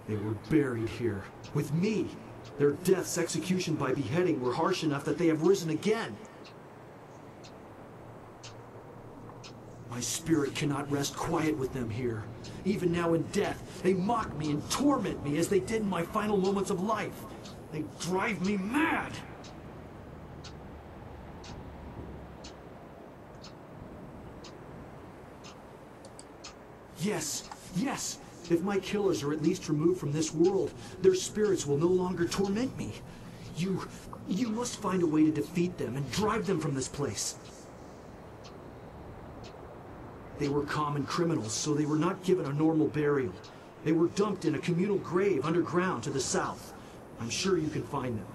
They were buried here, with me. Their deaths, execution by beheading, were harsh enough that they have risen again. My spirit cannot rest quiet with them here. Even now in death, they mock me and torment me as they did in my final moments of life. They drive me mad! Yes, yes! If my killers are at least removed from this world, their spirits will no longer torment me. You must find a way to defeat them and drive them from this place. They were common criminals, so they were not given a normal burial. They were dumped in a communal grave underground to the south. I'm sure you can find them.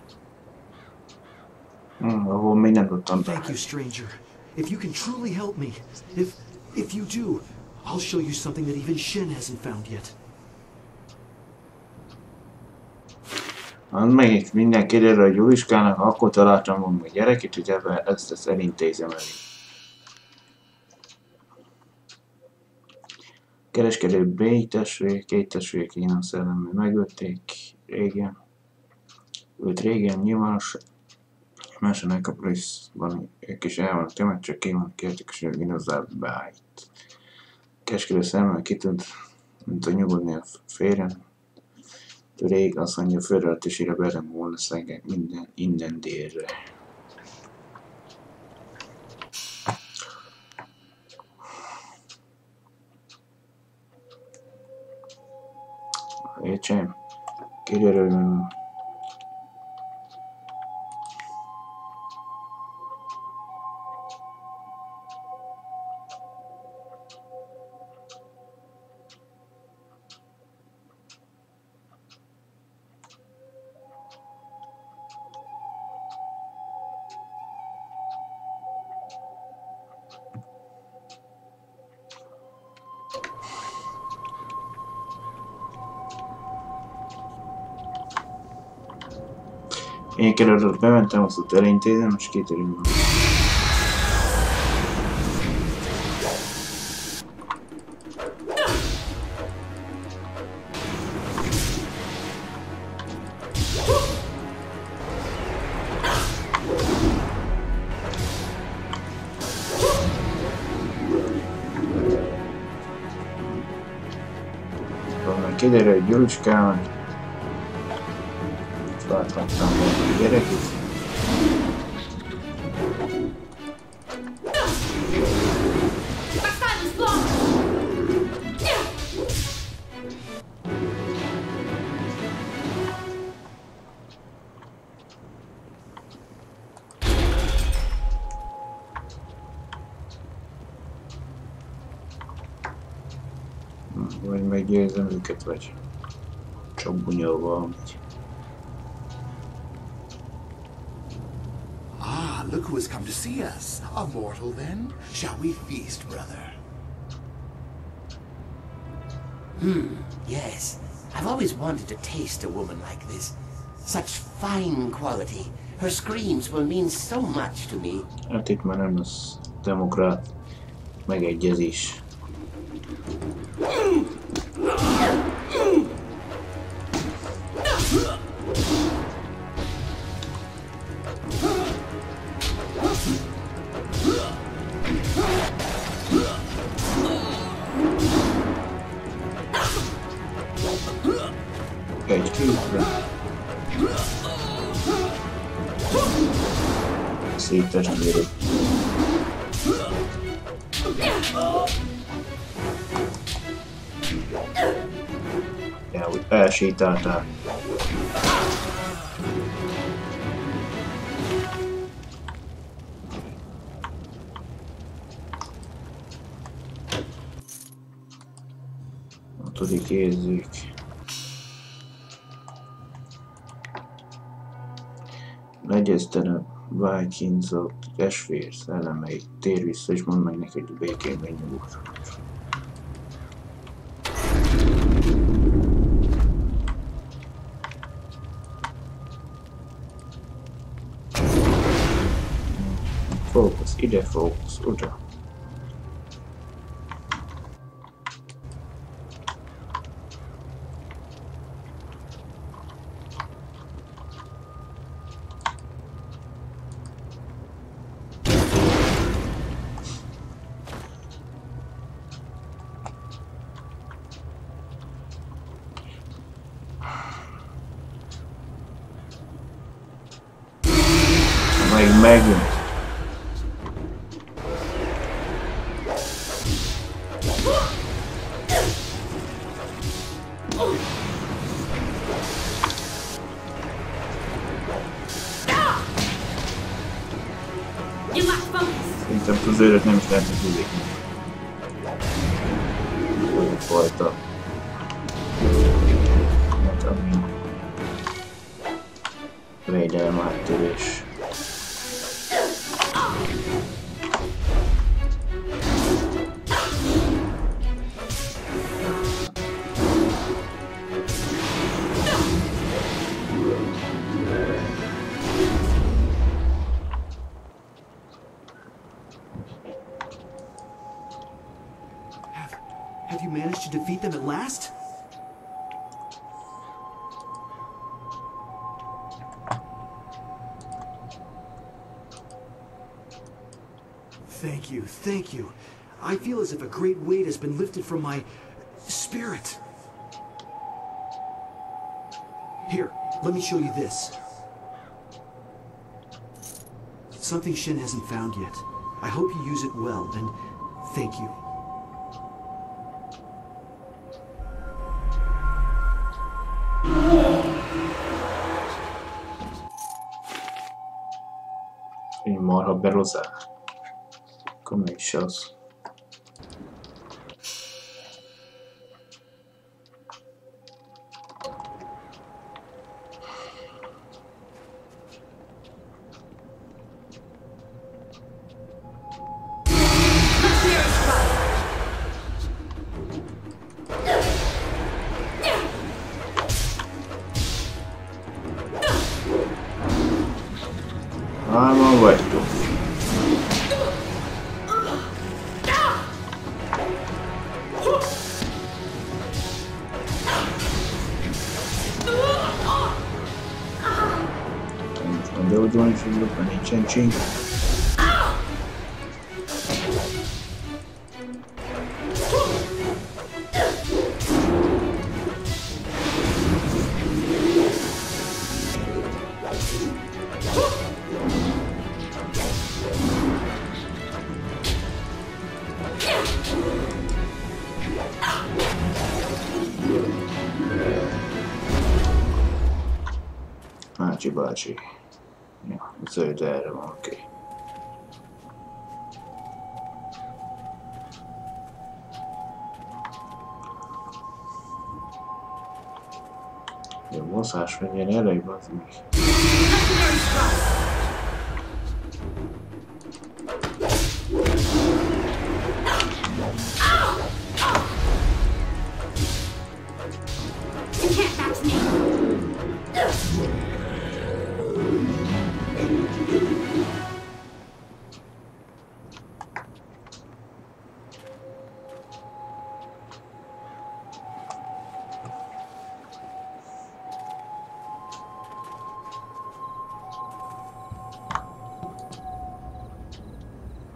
Thank you, stranger. If you can truly help me, if you do, I'll show you something that even Shen hasn't found yet. Megint minden kiderül a Juliskának, akkor találtam volna a gyereket, hogy ezt elintézem el. Kereskedő B testvér, két testvér Kína szellemmel megölték régen. Őt régen nyilvános más a Necropolisban, ők is el vannak temet, csak ki vannak értékes, hogy Dinozaur beállít. Kereskedő szellemmel kitűnt, mint a nyugodni a féren. Rég azt mondja, a föld alatt is írja berem volna szegek minden délre. Értsem, kiderül. Én kerülök, bementem, azt ott elintézem, és kitérünk. Kiderül, hogy Juliskával láthattam volna a gyerekét. Vagy meggyőzem őket, vagy csak bunyolva amúgy. Ah, look who has come to see us. A mortal, then? Shall we feast, brother? Yes. I've always wanted to taste a woman like this. Such fine quality. Her screams will mean so much to me. Hát itt már nem lesz demokrát megegyezés. Egy kézre. Szép testvérek. Ja, úgy elsétáltál. Hatodik érzék. Legyeztene vágykínzott testvér szellemeit, tér vissza és mondd meg neki, hogy békében nyugodj. Fókusz, ide fókusz, oda. Megint. Szerintem az őrök nem is lehetne tudni. Olyan fajta. Hát ami védelem áttörés. Have you managed to defeat them at last? Thank you. I feel as if a great weight has been lifted from my spirit. Here, let me show you this. Something Shen hasn't found yet. I hope you use it well, and thank you. Egy marha berozál. Akkor meg is az. Hárman vagytok. De úgy van, hogy lukban nincsen csink. Bácsi. Ja, zöld erre van, oké. Jó, mozgás legyen előbb, az még.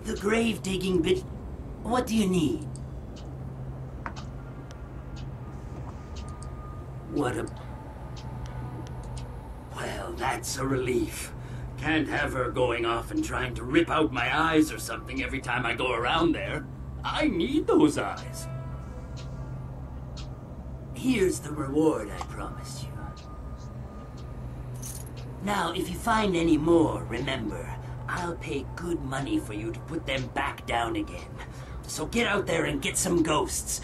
The grave digging bit. What do you need? What a... Well, that's a relief. Can't have her going off and trying to rip out my eyes or something every time I go around there. I need those eyes. Here's the reward I promised you. Now, if you find any more, remember, I'll pay good money for you to put them back down again. So get out there and get some ghosts.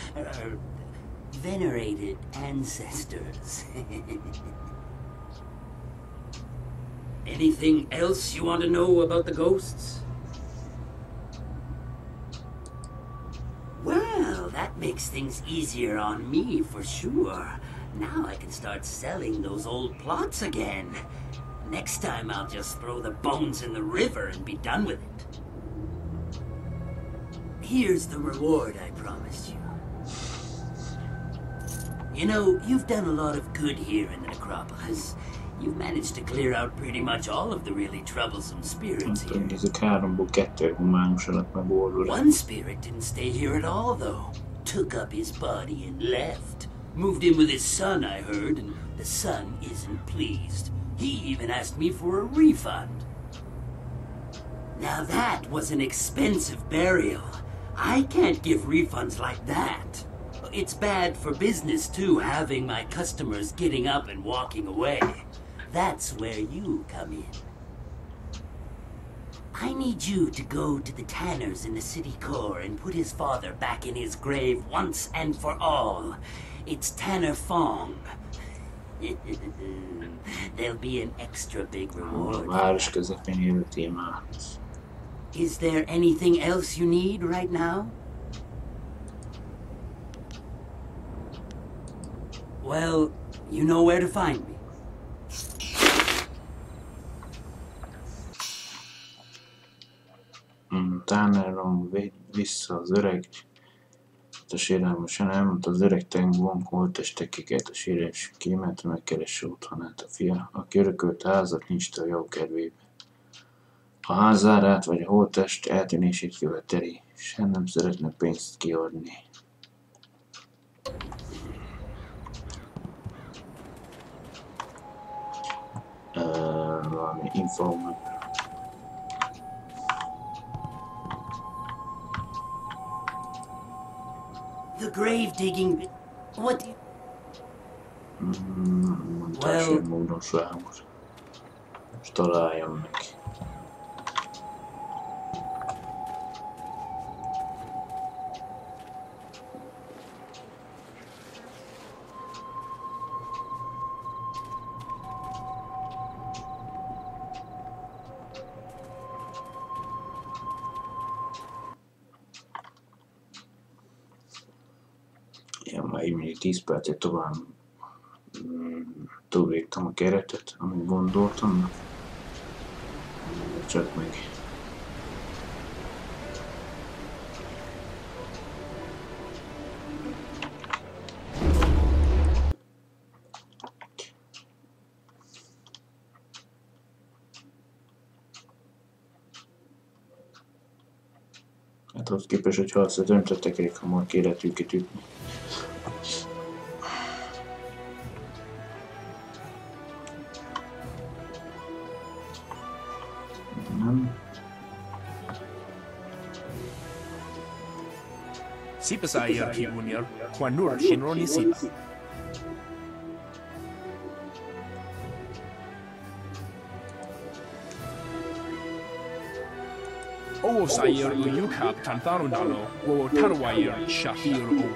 Venerated ancestors. Anything else you want to know about the ghosts? Well, that makes things easier on me for sure. Now I can start selling those old plots again. Next time I'll just throw the bones in the river and be done with it. here's the reward I promised you. You know, you've done a lot of good here in the necropolis. You've managed to clear out pretty much all of the really troublesome spirits here. One spirit didn't stay here at all, though. Took up his body and left. Moved in with his son, I heard, and the son isn't pleased. He even asked me for a refund. Now that was an expensive burial. I can't give refunds like that. It's bad for business, too, having my customers getting up and walking away. That's where you come in. I need you to go to the tanners in the city core and put his father back in his grave once and for all. It's Tanner Fong. There'll be an extra big reward. Is there anything else you need right now? Well, you know where to find me. Tannerom vissza az öreg, a sérelmesen elmondta az öreg Tengvon holttestekeket a sérelmes kémet megkeresse otthonát. A fia, aki örökölte házat, nincs a jó kedvébe. A ház zárát vagy a holttest eltűnését követeli, és nem szeretne pénzt kiadni. Valami információ. The grave digging. What do you... Well, módon számos. Most találjam meg. Így mindig 10 percet tovább túléptem a keretet, amit gondoltam, csak meg. Hát ahhoz képest, hogyha azt az öntöttek, elég hamar kéret őket ütni. Sipa sa yer ki unyer, kwanur shinroni sipa. Owo sa yer uyukap tantaro nalo, wo tarwa yer shafir owo.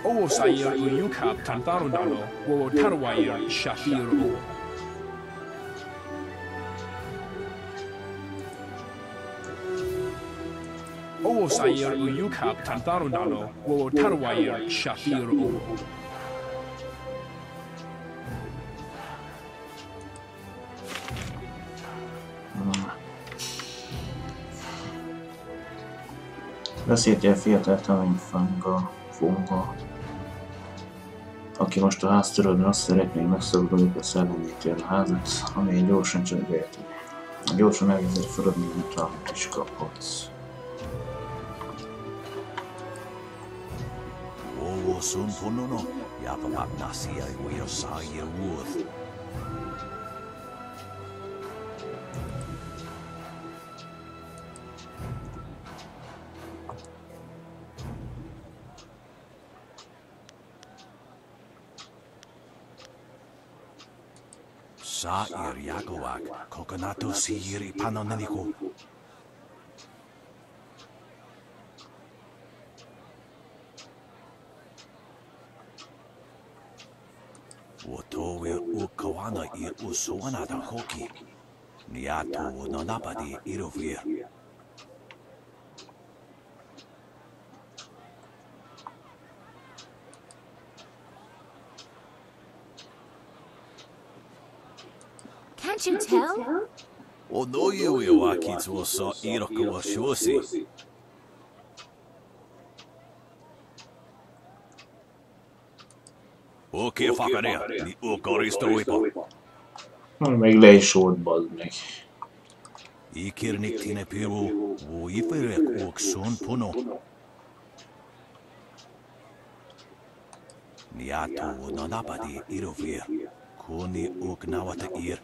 Owo sa yer uyukap tantaro nalo, wo tarwa yer shafir owo. Owo sa yer uyukap tantaro nalo, wo tarwa yer shafir owo. Beszéltél a fiatal Funga, aki most a háztörődön azt szeretné, hogy megszabaduljuk a Szellemirtó a házat, amely gyorsan csöndjelti. Gyorsan elkezdett feladni, mert amit is kaphatsz. Owo sun punono, japa magnasi ay uyo sa yer worth. Sa ir yakowak, kokonato si iri panoneniko. Wotowe ukawana ir usuana da hoki. Niato no napadi irovir. Can't you tell? Onoyu wa kitsuosa iroko wa shosi. Oké, fakarea, ni okarisztóipa. Meg le is volt, bazd meg. Ikirnik tine piru, wo iferek ok son puno. Niato nanapadi irovir, koni ok nawata ir.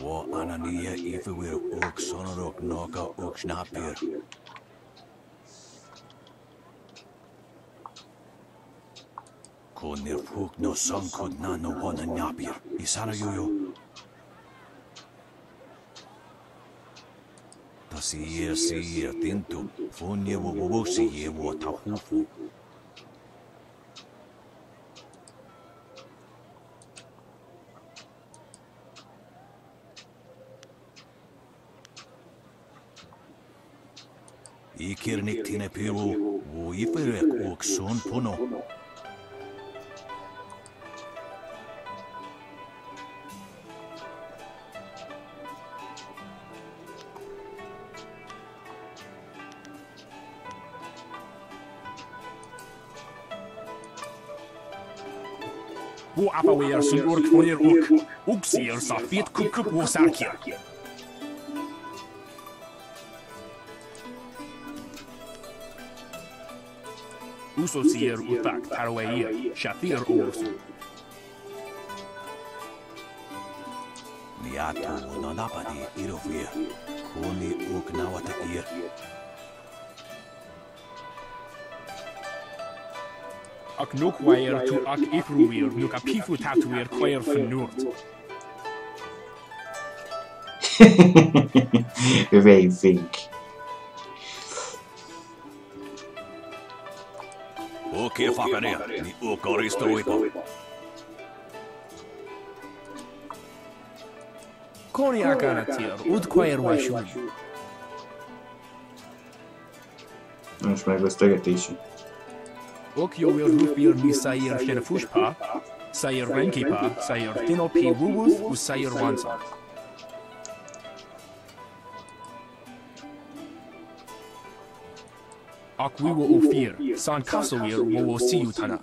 Wo anania ifewir ok sonorok noka ok snapir. Konir fuk no sankod na no hona nyapir. Isana yoyo. Tasir tintu. Fonye wo wosi ye wo tahufu. Ikirnik tine piru, wo iferek ok son puno. Wo apaweer sun ork fonir ok. Uksier sa fit kukup wo sarkia. Usosier utak tarweir, shathir orsu. Niato nanapadi irovir, koni ok nawata ir. Ak nukwair tu ak ifruir, nuk apifu tatuir kwair fnurt. Very think. Oké, fakarea, ni okarisztóipa. Koni akaratir, ud kwair washun. Most megvesztegetési. Ok joir rufir mi sair shenefushpa, sair renkipa, sair tinopi wuwuth, u sair wansa. Ak wiwo ofir, san kasoir wo siyutana.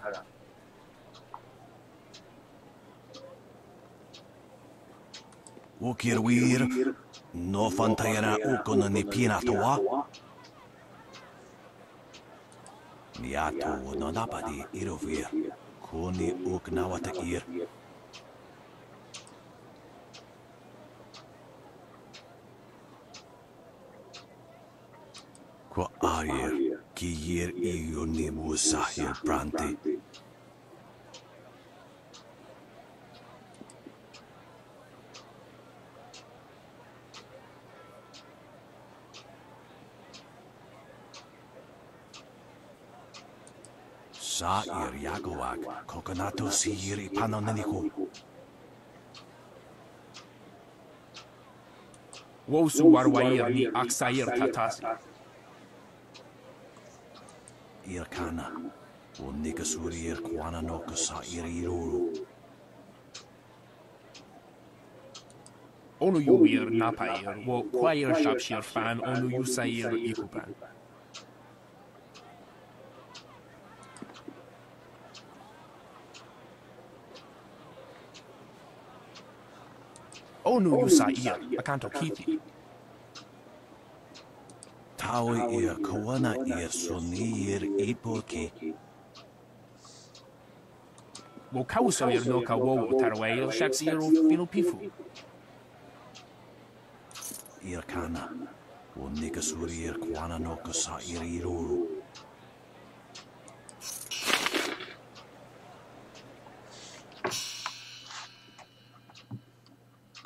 Okirwir, no fantayana okona ni pinatoa. Niato nanapadi irovir, koni ok nawata ir. Kwa ayer, ki yer iyo nimu sahir branti. Sair Yagoak, Coconato Siri Panonenico. Wosu warwair ni aksair tatasi. Irkana, Unikasurir Kwana no Sair Iruru. Onu yuir napair, wo kwair shapshir fan onu yusair ikupan. Onu yusair, akanto kiti. Taui ir Kawana ir Sunir Ipoke. Wo kausoir no ka wo tarwail shapsir finupifu. Irkana, Unikasurir Kwana no Sair Iruru.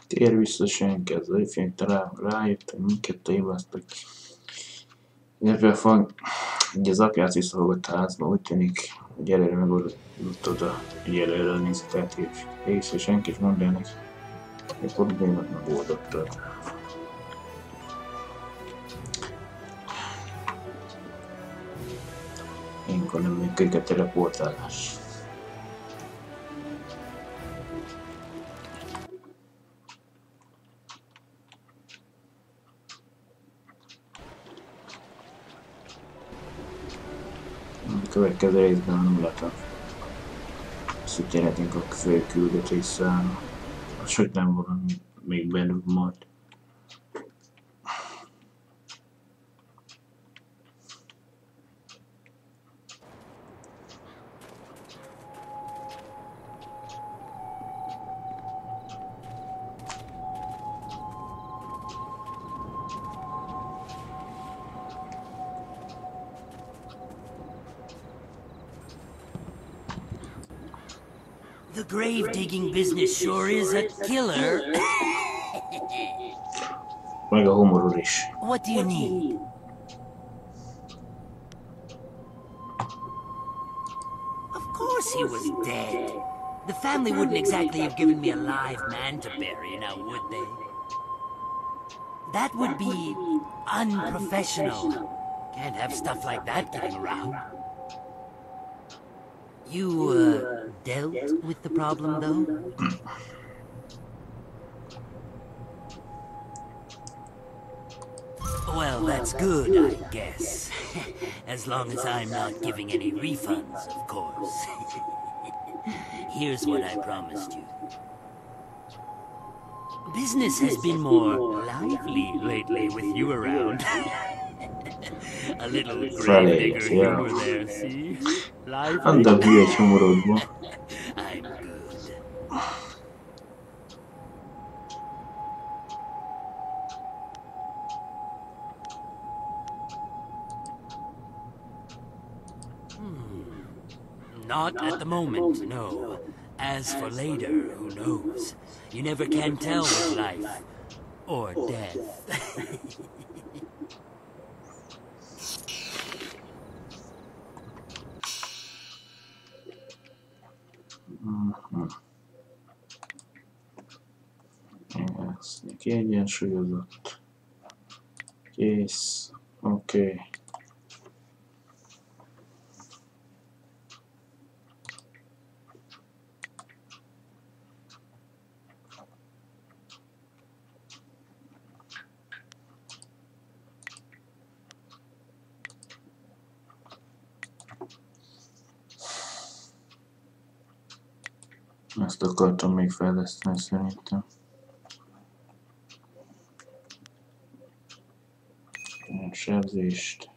Tér vissza senki, az ifjányta rájött, hogy minket téváztak. Illetve így az apját visszahallgott a házba, úgy tűnik, hogy előre megoldott oda, hogy előre nézett és senki is mondja neki, hogy a problémát megoldottad. Ilyenkor nem működik a teleportálás. A következő részben a nullata. Szütyelhetünk a fő küldetés száma. Az, hogy nem van még belül majd. The grave-digging business sure is a killer. Meg a humorod is. What do you need? Of course he was dead. The family wouldn't exactly have given me a live man to bury, now would they? That would be unprofessional. Can't have stuff like that getting around. You, dealt with the problem, though? Well, that's good, I guess. As long as I'm not giving any refunds, of course. Here's what I promised you. Business has been more lively lately with you around. A little gravedigger humor there, see? Lively. I'm good. Not at the moment, no. As for later, who knows? You never can tell with life. Or death. Ez kiegyensúlyozott. Kész. Oké. Ezt akartam még fejleszteni szerintem. Sebzést.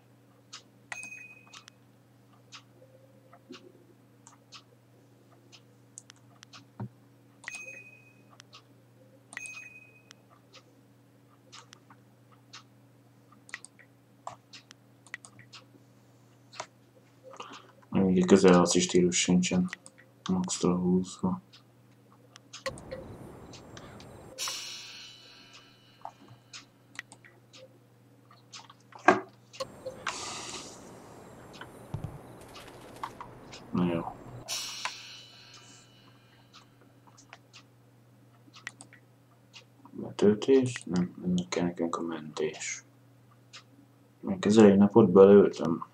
Még közelharci stílus sincsen maxra húzva. Na jó. Betöltés? Nem kell nekünk a mentés. Még az elején napot belőltem.